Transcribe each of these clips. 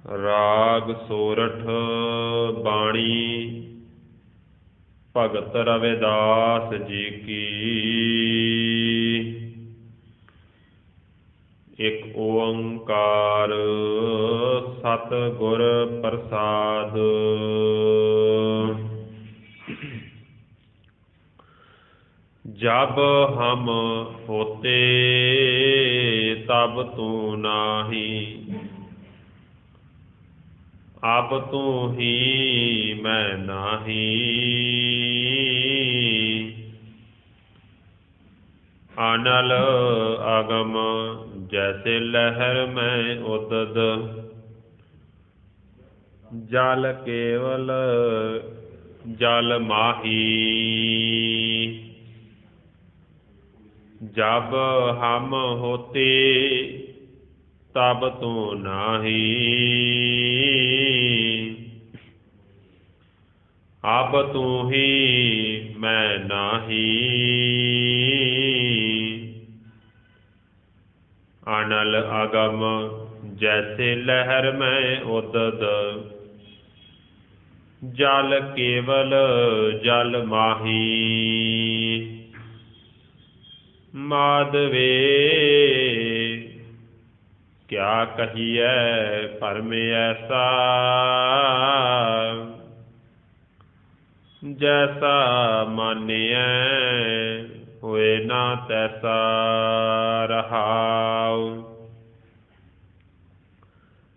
राग सोरठ बाणी भगत रविदास जी की। एक ओंकार सतगुर प्रसाद। जब हम होते तब तू नाही, अब तू ही मैं नाही। अनल अगम जैसे लहर में उदद, जल केवल जल माही। जब हम होते तब तू नाही, अब तू ही मैं नाही। अनल अगम जैसे लहर में उदद, जल केवल जल माही। माधवे क्या कहिए परम ऐसा, जैसा मानिए होए ना तैसा रहाउ।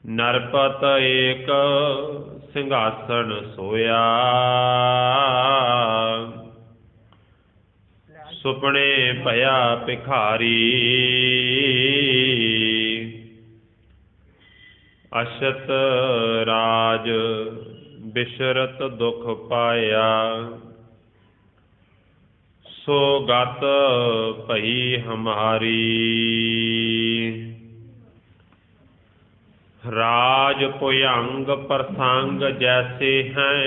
नरपत एक सिंहासन सोया, सुपने भया भिखारी। अशत राज बिशरत दुख पाया, सो गत भई हमारी। राज भुजंग प्रसंग जैसे हैं,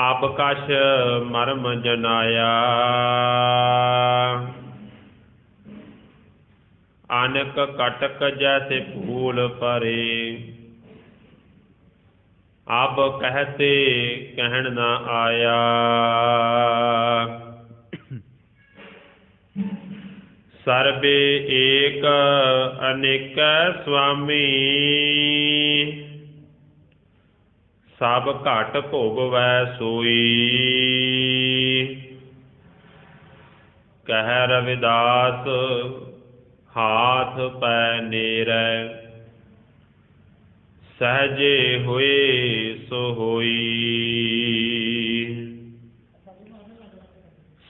अब कछ मर्म जनाया। अनक कटक जैसे फूल परे, अब कहते कहन न आया। सर्बे एक अनेक स्वामी, सब घट भोगवै सोई। कह रविदास हाथ पै नेरै, सहजे हुए सो होई।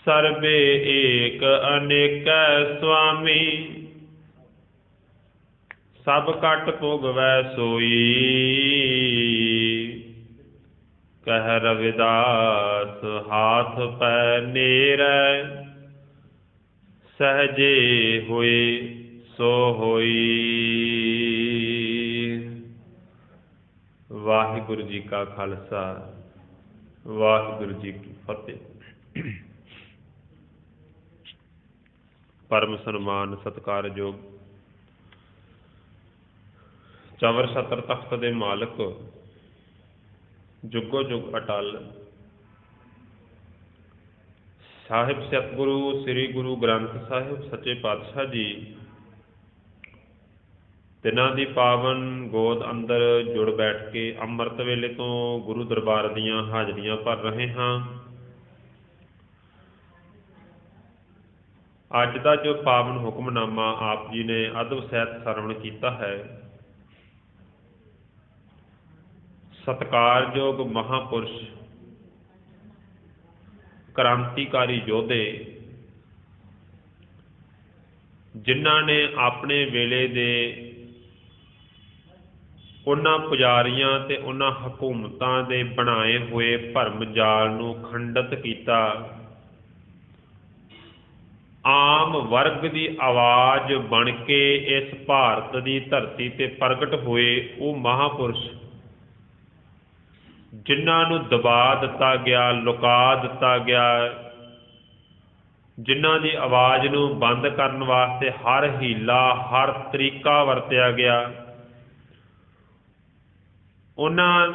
सर्बे एक अनेक स्वामी, सब घट भोगवै सोई। कह रविदास हाथ पै नेरै, सहजे होए सो होई। वाहिगुरु जी का खालसा, वाहिगुरु जी की फतेह। परम सन्मान सत्कारयोग चवर छत्र तख्त दे मालक, जुगो जुग अटल साहिब सतगुरु श्री गुरु ग्रंथ साहिब सच्चे पातशाह जी, तिन्हां दी पावन गोद अंदर जुड़ बैठ के अमृत वेले तो गुरु दरबार दीयां हाजरियां भर रहे हाँ। अज का जो पावन हुक्मनामा आप जी ने अदब सहित सरवण किया है, सत्कारयोग महापुरुष क्रांतिकारी योधे, जिन्हां ने अपने वेले दे उन्हां पुजारियां ते उन्हां हकूमतां दे बनाए हुए भरम जाल नूं खंडित किया। आम वर्ग की आवाज़ बन के इस भारत की धरती ते प्रगट होए वो महापुरुष, जिन्हां नूं दबा दिता गया, लुका दिता गया, जिन्हां दी आवाज़ नूं बंद करन वास्ते हर हीला हर तरीका वरतिया गया, ਉਹਨਾਂ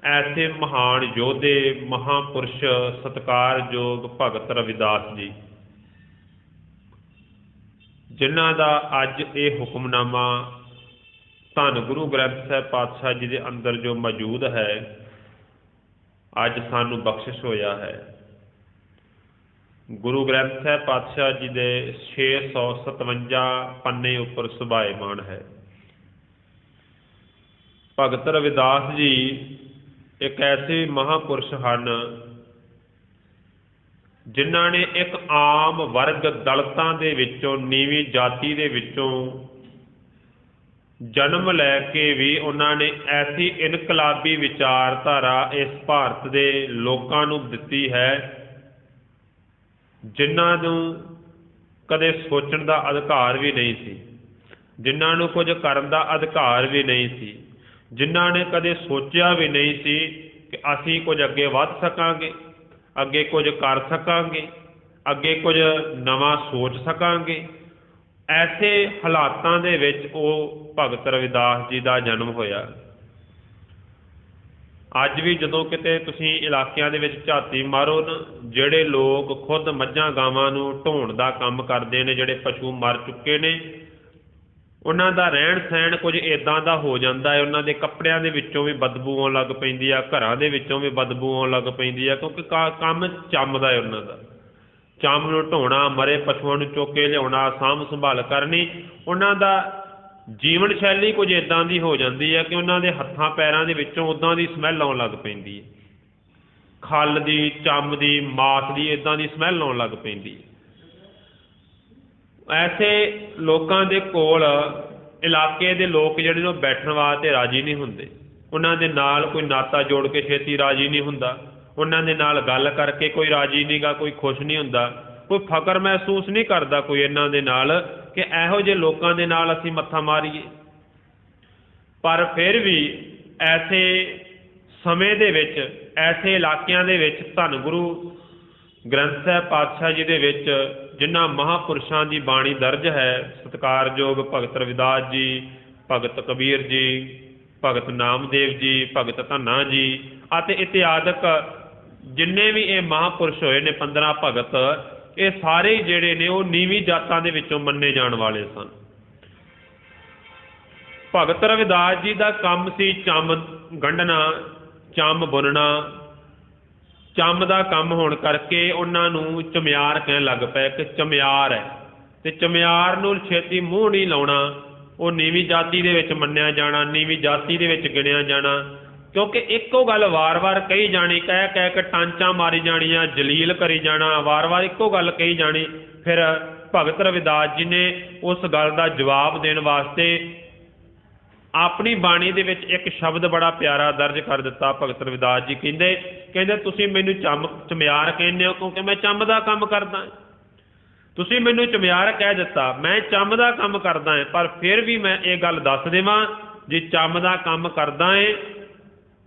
ਐਸੇ ਮਹਾਨ ਯੋਧੇ ਮਹਾਂਪੁਰਸ਼ ਸਤਿਕਾਰਯੋਗ ਭਗਤ ਰਵਿਦਾਸ ਜੀ, ਜਿਨ੍ਹਾਂ ਦਾ ਅੱਜ ਇਹ ਹੁਕਮਨਾਮਾ ਧੰਨ ਗੁਰੂ ਗ੍ਰੰਥ ਸਾਹਿਬ ਪਾਤਸ਼ਾਹ ਜੀ ਦੇ ਅੰਦਰ ਜੋ ਮੌਜੂਦ ਹੈ, ਅੱਜ ਸਾਨੂੰ ਬਖਸ਼ਿਸ਼ ਹੋਇਆ ਹੈ। ਗੁਰੂ ਗ੍ਰੰਥ ਸਾਹਿਬ ਪਾਤਸ਼ਾਹ ਜੀ ਦੇ 657 ਪੰਨੇ ਉੱਪਰ ਸੁਭਾਏਮਾਨ ਹੈ। ਭਗਤ ਰਵਿਦਾਸ ਜੀ ਇੱਕ ਐਸੇ ਮਹਾਂਪੁਰਸ਼ ਹਨ ਜਿਨ੍ਹਾਂ ਨੇ ਇੱਕ ਆਮ ਵਰਗ ਦਲਿਤਾਂ ਦੇ ਵਿੱਚੋਂ, ਨੀਵੀਂ ਜਾਤੀ ਦੇ ਵਿੱਚੋਂ ਜਨਮ ਲੈ ਕੇ ਵੀ ਉਹਨਾਂ ਨੇ ਐਸੀ ਇਨਕਲਾਬੀ ਵਿਚਾਰਧਾਰਾ ਇਸ ਭਾਰਤ ਦੇ ਲੋਕਾਂ ਨੂੰ ਦਿੱਤੀ ਹੈ ਜਿਨ੍ਹਾਂ ਨੂੰ ਕਦੇ ਸੋਚਣ ਦਾ ਅਧਿਕਾਰ ਵੀ ਨਹੀਂ ਸੀ, ਜਿਨ੍ਹਾਂ ਨੂੰ ਕੁਝ ਕਰਨ ਦਾ ਅਧਿਕਾਰ ਵੀ ਨਹੀਂ ਸੀ, ਜਿਨ੍ਹਾਂ ਨੇ ਕਦੇ ਸੋਚਿਆ ਵੀ ਨਹੀਂ ਸੀ ਕਿ ਅਸੀਂ ਕੁਝ ਅੱਗੇ ਵੱਧ ਸਕਾਂਗੇ, ਅੱਗੇ ਕੁਝ ਕਰ ਸਕਾਂਗੇ, ਅੱਗੇ ਕੁਝ ਨਵਾਂ ਸੋਚ ਸਕਾਂਗੇ। ਐਸੇ ਹਾਲਾਤਾਂ ਦੇ ਵਿੱਚ ਉਹ ਭਗਤ ਰਵਿਦਾਸ ਜੀ ਦਾ ਜਨਮ ਹੋਇਆ। ਅੱਜ ਵੀ ਜਦੋਂ ਕਿਤੇ ਤੁਸੀਂ ਇਲਾਕਿਆਂ ਦੇ ਵਿੱਚ ਝਾਤੀ ਮਾਰੋ ਨਾ, ਜਿਹੜੇ ਲੋਕ ਖੁਦ ਮੱਝਾਂ ਗਾਵਾਂ ਨੂੰ ਢੋਣ ਦਾ ਕੰਮ ਕਰਦੇ ਨੇ, ਜਿਹੜੇ ਪਸ਼ੂ ਮਰ ਚੁੱਕੇ ਨੇ, ਉਹਨਾਂ ਦਾ ਰਹਿਣ ਸਹਿਣ ਕੁਝ ਇੱਦਾਂ ਦਾ ਹੋ ਜਾਂਦਾ ਹੈ। ਉਹਨਾਂ ਦੇ ਕੱਪੜਿਆਂ ਦੇ ਵਿੱਚੋਂ ਵੀ ਬਦਬੂ ਆਉਣ ਲੱਗ ਪੈਂਦੀ ਆ, ਘਰਾਂ ਦੇ ਵਿੱਚੋਂ ਵੀ ਬਦਬੂ ਆਉਣ ਲੱਗ ਪੈਂਦੀ ਆ, ਕਿਉਂਕਿ ਕੰਮ ਚੰਮਦਾ ਹੈ ਉਹਨਾਂ ਦਾ। ਚੰਮ ਨੂੰ ਢੋਣਾ, ਮਰੇ ਪਸ਼ੂਆਂ ਨੂੰ ਚੁੱਕ ਕੇ ਲਿਆਉਣਾ, ਸਾਂਭ ਸੰਭਾਲ ਕਰਨੀ, ਉਹਨਾਂ ਦਾ ਜੀਵਨ ਸ਼ੈਲੀ ਕੁਝ ਇੱਦਾਂ ਦੀ ਹੋ ਜਾਂਦੀ ਹੈ ਕਿ ਉਹਨਾਂ ਦੇ ਹੱਥਾਂ ਪੈਰਾਂ ਦੇ ਵਿੱਚੋਂ ਉੱਦਾਂ ਦੀ ਸਮੈਲ ਆਉਣ ਲੱਗ ਪੈਂਦੀ ਹੈ, ਖੱਲ ਦੀ, ਚੰਮ ਦੀ, ਮਾਸ ਦੀ, ਇੱਦਾਂ ਦੀ ਸਮੈਲ ਆਉਣ ਲੱਗ ਪੈਂਦੀ ਹੈ। ਐਸੇ ਲੋਕਾਂ ਦੇ ਕੋਲ ਇਲਾਕੇ ਦੇ ਲੋਕ ਜਿਹੜੇ ਨੇ ਉਹ ਬੈਠਣ ਵਾਸਤੇ ਰਾਜੀ ਨਹੀਂ ਹੁੰਦੇ, ਉਹਨਾਂ ਦੇ ਨਾਲ ਕੋਈ ਨਾਤਾ ਜੋੜ ਕੇ ਛੇਤੀ ਰਾਜੀ ਨਹੀਂ ਹੁੰਦਾ, ਉਹਨਾਂ ਦੇ ਨਾਲ ਗੱਲ ਕਰਕੇ ਕੋਈ ਰਾਜੀ ਨਹੀਂ ਗਾ, ਕੋਈ ਖੁਸ਼ ਨਹੀਂ ਹੁੰਦਾ, ਕੋਈ ਫਕਰ ਮਹਿਸੂਸ ਨਹੀਂ ਕਰਦਾ ਕੋਈ ਇਹਨਾਂ ਦੇ ਨਾਲ ਕਿ ਇਹੋ ਜਿਹੇ ਲੋਕਾਂ ਦੇ ਨਾਲ ਅਸੀਂ ਮੱਥਾ ਮਾਰੀਏ। ਪਰ ਫਿਰ ਵੀ ਐਸੇ ਸਮੇਂ ਦੇ ਵਿੱਚ, ਐਸੇ ਇਲਾਕਿਆਂ ਦੇ ਵਿੱਚ ਧੰਨ ਗੁਰੂ ਗ੍ਰੰਥ ਸਾਹਿਬ ਪਾਤਸ਼ਾਹ ਜੀ ਦੇ ਵਿੱਚ ਜਿਨ੍ਹਾਂ ਮਹਾਂਪੁਰਸ਼ਾਂ ਦੀ ਬਾਣੀ ਦਰਜ ਹੈ, ਸਤਿਕਾਰਯੋਗ ਭਗਤ ਰਵਿਦਾਸ ਜੀ, ਭਗਤ ਕਬੀਰ ਜੀ, ਭਗਤ ਨਾਮਦੇਵ ਜੀ, ਭਗਤ ਧੰਨਾ ਜੀ ਅਤੇ ਇਤਿਆਦਿਕ ਜਿੰਨੇ ਵੀ ਇਹ ਮਹਾਂਪੁਰਸ਼ ਹੋਏ ਨੇ 15 ਭਗਤ, ਇਹ ਸਾਰੇ ਜਿਹੜੇ ਨੇ ਉਹ ਨੀਵੀਂ ਜਾਤਾਂ ਦੇ ਵਿੱਚੋਂ ਮੰਨੇ ਜਾਣ ਵਾਲੇ ਸਨ। ਭਗਤ ਰਵਿਦਾਸ ਜੀ ਦਾ ਕੰਮ ਸੀ ਚੰਮ ਗੰਢਣਾ, ਚੰਮ ਬੁਣਨਾ। ਚੰਮ ਦਾ ਕੰਮ ਹੋਣ ਕਰਕੇ ਉਹਨਾਂ ਨੂੰ ਚਮਿਆਰ ਕਹਿਣ ਲੱਗ ਪਏ ਕਿ ਚਮਿਆਰ ਹੈ, ਤੇ ਚਮਿਆਰ ਨੂੰ ਛੇਤੀ ਮੂੰਹ ਨਹੀਂ ਲਾਉਣਾ, ਉਹ ਨੀਵੀਂ ਜਾਤੀ ਦੇ ਵਿੱਚ ਮੰਨਿਆ ਜਾਣਾ, ਨੀਵੀਂ ਜਾਤੀ ਦੇ ਵਿੱਚ ਗਿਣਿਆ ਜਾਣਾ, ਕਿਉਂਕਿ ਇੱਕੋ ਗੱਲ ਵਾਰ-ਵਾਰ ਕਹੀ ਜਾਣੀ, ਕਹਿ ਕਹਿ ਕੇ ਟਾਂਚਾਂ ਮਾਰੀ ਜਾਣੀਆਂ, ਜਲੀਲ ਕਰੀ ਜਾਣਾ, ਵਾਰ-ਵਾਰ ਇੱਕੋ ਗੱਲ ਕਹੀ ਜਾਣੀ। ਫਿਰ ਭਗਤ ਰਵਿਦਾਸ ਜੀ ਨੇ ਉਸ ਗੱਲ ਦਾ ਜਵਾਬ ਦੇਣ ਵਾਸਤੇ ਆਪਣੀ ਬਾਣੀ ਦੇ ਵਿੱਚ ਇੱਕ ਸ਼ਬਦ ਬੜਾ ਪਿਆਰਾ ਦਰਜ ਕਰ ਦਿੱਤਾ। ਭਗਤ ਰਵਿਦਾਸ ਜੀ ਕਹਿੰਦੇ ਤੁਸੀਂ ਮੈਨੂੰ ਚਮਿਆਰ ਕਹਿੰਦੇ ਹੋ ਕਿਉਂਕਿ ਮੈਂ ਚੰਮ ਦਾ ਕੰਮ ਕਰਦਾ, ਤੁਸੀਂ ਮੈਨੂੰ ਚਮਿਆਰ ਕਹਿ ਦਿੱਤਾ, ਮੈਂ ਚੰਮ ਦਾ ਕੰਮ ਕਰਦਾ ਹਾਂ, ਪਰ ਫਿਰ ਵੀ ਮੈਂ ਇਹ ਗੱਲ ਦੱਸ ਦੇਵਾਂ, ਜੇ ਚੰਮ ਦਾ ਕੰਮ ਕਰਦਾ ਹੈ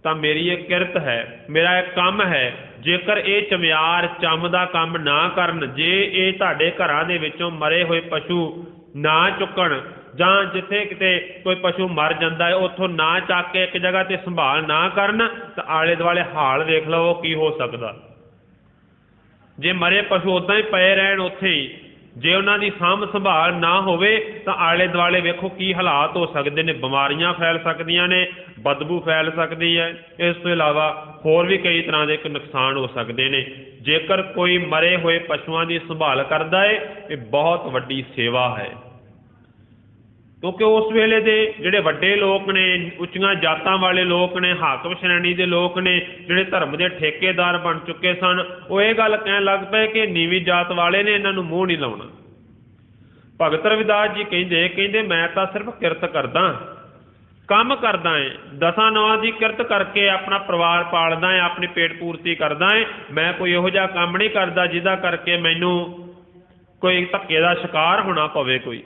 ਤਾਂ ਮੇਰੀ ਇਹ ਕਿਰਤ ਹੈ, ਮੇਰਾ ਇਹ ਕੰਮ ਹੈ। ਜੇਕਰ ਇਹ ਚਮਿਆਰ ਚੰਮ ਦਾ ਕੰਮ ਨਾ ਕਰਨ, ਜੇ ਇਹ ਤੁਹਾਡੇ ਘਰਾਂ ਦੇ ਵਿੱਚੋਂ ਮਰੇ ਹੋਏ ਪਸ਼ੂ ਨਾ ਚੁੱਕਣ, ਜਾਂ ਜਿੱਥੇ ਕਿਤੇ ਕੋਈ ਪਸ਼ੂ ਮਰ ਜਾਂਦਾ ਹੈ ਉੱਥੋਂ ਨਾ ਚੱਕ ਕੇ ਇੱਕ ਜਗ੍ਹਾ ਤੇ ਸੰਭਾਲ ਨਾ ਕਰਨ, ਤਾਂ ਆਲੇ ਦੁਆਲੇ ਹਾਲ ਵੇਖ ਲਓ ਕੀ ਹੋ ਸਕਦਾ। ਜੇ ਮਰੇ ਪਸ਼ੂ ਉੱਦਾਂ ਹੀ ਪਏ ਰਹਿਣ ਉੱਥੇ ਹੀ, ਜੇ ਉਹਨਾਂ ਦੀ ਸਾਂਭ ਸੰਭਾਲ ਨਾ ਹੋਵੇ ਤਾਂ ਆਲੇ ਦੁਆਲੇ ਵੇਖੋ ਕੀ ਹਾਲਾਤ ਹੋ ਸਕਦੇ ਨੇ, ਬਿਮਾਰੀਆਂ ਫੈਲ ਸਕਦੀਆਂ ਨੇ, ਬਦਬੂ ਫੈਲ ਸਕਦੀ ਹੈ, ਇਸ ਤੋਂ ਇਲਾਵਾ ਹੋਰ ਵੀ ਕਈ ਤਰ੍ਹਾਂ ਦੇ ਨੁਕਸਾਨ ਹੋ ਸਕਦੇ ਨੇ। ਜੇਕਰ ਕੋਈ ਮਰੇ ਹੋਏ ਪਸ਼ੂਆਂ ਦੀ ਸੰਭਾਲ ਕਰਦਾ ਹੈ, ਇਹ ਬਹੁਤ ਵੱਡੀ ਸੇਵਾ ਹੈ, ਕਿਉਂਕਿ ਉਸ ਵੇਲੇ ਦੇ ਜਿਹੜੇ ਵੱਡੇ ਲੋਕ ਨੇ, ਉੱਚੀਆਂ ਜਾਤਾਂ ਵਾਲੇ ਲੋਕ ਨੇ, ਹਾਕਮ ਸ਼੍ਰੇਣੀ ਦੇ ਲੋਕ ਨੇ, ਜਿਹੜੇ ਧਰਮ ਦੇ ਠੇਕੇਦਾਰ ਬਣ ਚੁੱਕੇ ਸਨ, ਉਹ ਇਹ ਗੱਲ ਕਹਿਣ ਲੱਗ ਪਏ ਕਿ ਨੀਵੀਂ ਜਾਤ ਵਾਲੇ ਨੇ, ਇਹਨਾਂ ਨੂੰ ਮੂੰਹ ਨਹੀਂ ਲਾਉਣਾ। ਭਗਤ ਰਵਿਦਾਸ ਜੀ ਕਹਿੰਦੇ ਮੈਂ ਤਾਂ ਸਿਰਫ ਕਿਰਤ ਕਰਦਾ, ਕੰਮ ਕਰਦਾ ਹੈ, 10 ਨੌਆਂ ਦੀ ਕਿਰਤ ਕਰਕੇ ਆਪਣਾ ਪਰਿਵਾਰ ਪਾਲਦਾ ਹੈ, ਆਪਣੀ ਪੇਟ ਪੂਰਤੀ ਕਰਦਾ ਹੈ, ਮੈਂ ਕੋਈ ਇਹੋ ਜਿਹਾ ਕੰਮ ਨਹੀਂ ਕਰਦਾ ਜਿਹਦਾ ਕਰਕੇ ਮੈਨੂੰ ਕੋਈ ਧੱਕੇ ਦਾ ਸ਼ਿਕਾਰ ਹੋਣਾ ਪਵੇ ਕੋਈ।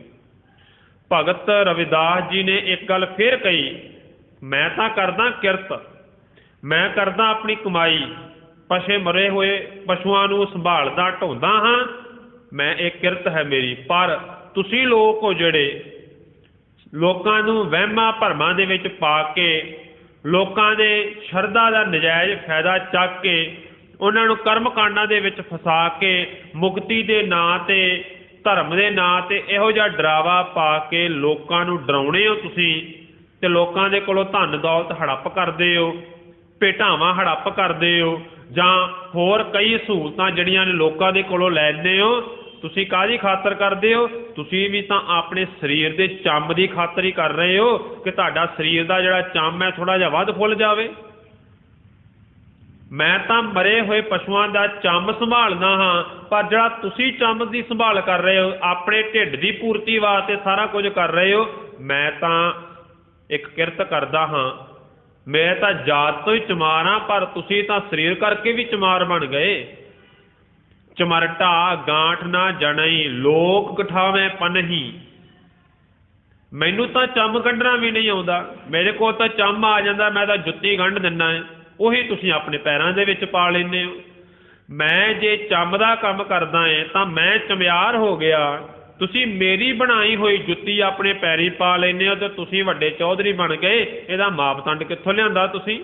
ਭਗਤ ਰਵਿਦਾਸ ਜੀ ਨੇ ਇੱਕ ਗੱਲ ਫਿਰ ਕਹੀ, ਮੈਂ ਤਾਂ ਕਰਦਾ ਕਿਰਤ, ਮੈਂ ਕਰਦਾ ਆਪਣੀ ਕਮਾਈ, ਪਸ਼ੇ ਮਰੇ ਹੋਏ ਪਸ਼ੂਆਂ ਨੂੰ ਸੰਭਾਲਦਾ ਢੋਂਦਾ ਹਾਂ, ਮੈਂ ਇਹ ਕਿਰਤ ਹੈ ਮੇਰੀ। ਪਰ ਤੁਸੀਂ ਲੋਕ ਹੋ ਜਿਹੜੇ ਲੋਕਾਂ ਨੂੰ ਵਹਿਮਾਂ ਭਰਮਾਂ ਦੇ ਵਿੱਚ ਪਾ ਕੇ ਲੋਕਾਂ ਦੇ ਸ਼ਰਧਾ ਦਾ ਨਜਾਇਜ਼ ਫਾਇਦਾ ਚੱਕ ਕੇ ਉਹਨਾਂ ਨੂੰ ਕਰਮ ਕਾਂਡਾਂ ਦੇ ਵਿੱਚ ਫਸਾ ਕੇ ਮੁਕਤੀ ਦੇ ਨਾਂ ਤੇ ਧਰਮ ਦੇ ਨਾਂ ਤੇ ਇਹੋ ਜਿਹਾ ਡਰਾਵਾ ਪਾ ਕੇ ਲੋਕਾਂ ਨੂੰ ਡਰਾਉਣੇ ਹੋ ਤੁਸੀਂ ਤੇ ਲੋਕਾਂ ਦੇ ਕੋਲੋਂ ਧਨ ਦੌਲਤ ਹੜੱਪ ਕਰਦੇ ਹੋ, ਭੇਟਾਵਾਂ ਹੜੱਪ ਕਰਦੇ ਹੋ, ਜਾਂ ਹੋਰ ਕਈ ਸਹੂਲਤਾਂ ਜਿਹੜੀਆਂ ਨੇ ਲੋਕਾਂ ਦੇ ਕੋਲੋਂ ਲੈਂਦੇ ਹੋ। ਤੁਸੀਂ ਕਾਹਦੀ ਖਾਤਰ ਕਰਦੇ ਹੋ? ਤੁਸੀਂ ਵੀ ਤਾਂ ਆਪਣੇ ਸਰੀਰ ਦੇ ਚੰਮ ਦੀ ਖਾਤਰ ਹੀ ਕਰ ਰਹੇ ਹੋ ਕਿ ਤੁਹਾਡਾ ਸਰੀਰ ਦਾ ਜਿਹੜਾ ਚੰਮ ਹੈ ਥੋੜ੍ਹਾ ਜਿਹਾ ਵੱਧ ਫੁੱਲ ਜਾਵੇ। ਮੈਂ ਤਾਂ ਮਰੇ ਹੋਏ ਪਸ਼ੂਆਂ ਦਾ ਚੰਮ ਸੰਭਾਲਦਾ ਹਾਂ, ਪਰ ਜਿਹੜਾ ਤੁਸੀਂ ਚੰਮ ਦੀ ਸੰਭਾਲ ਕਰ ਰਹੇ ਹੋ, ਆਪਣੇ ਢਿੱਡ ਦੀ ਪੂਰਤੀ ਵਾਸਤੇ ਸਾਰਾ ਕੁਝ ਕਰ ਰਹੇ ਹੋ। ਮੈਂ ਤਾਂ ਇੱਕ ਕਿਰਤ ਕਰਦਾ ਹਾਂ, ਮੈਂ ਤਾਂ ਜਾਤ ਤੋਂ ਹੀ ਚਮਾਰ ਹਾਂ, ਪਰ ਤੁਸੀਂ ਤਾਂ ਸਰੀਰ ਕਰਕੇ ਵੀ ਚਮਾਰ ਬਣ ਗਏ। ਚਮਰਟਾ ਗਾਂਠ ਨਾ ਜਣਈ ਲੋਕ ਕਠਾਵੇਂ ਪਨਹੀ। ਮੈਨੂੰ ਤਾਂ ਚੰਮ ਕੱਢਣਾ ਵੀ ਨਹੀਂ ਆਉਂਦਾ, ਮੇਰੇ ਕੋਲ ਤਾਂ ਚੰਮ ਆ ਜਾਂਦਾ, ਮੈਂ ਤਾਂ ਜੁੱਤੀ ਗੰਢ ਦਿੰਦਾ ਹੈ, ਉਹੀ ਤੁਸੀਂ ਆਪਣੇ ਪੈਰਾਂ ਦੇ ਵਿੱਚ ਪਾ ਲੈਂਦੇ ਹੋ। ਮੈਂ ਜੇ ਚੰਮ ਦਾ ਕੰਮ ਕਰਦਾ ਹੈ ਤਾਂ ਮੈਂ ਚਮਿਆਰ ਹੋ ਗਿਆ, ਤੁਸੀਂ ਮੇਰੀ ਬਣਾਈ ਹੋਈ ਜੁੱਤੀ ਆਪਣੇ ਪੈਰੀ ਪਾ ਲੈਂਦੇ ਹੋ ਤੇ ਤੁਸੀਂ ਵੱਡੇ ਚੌਧਰੀ ਬਣ ਗਏ। ਇਹਦਾ ਮਾਪਦੰਡ ਕਿੱਥੋਂ ਲਿਆਂਦਾ ਤੁਸੀਂ?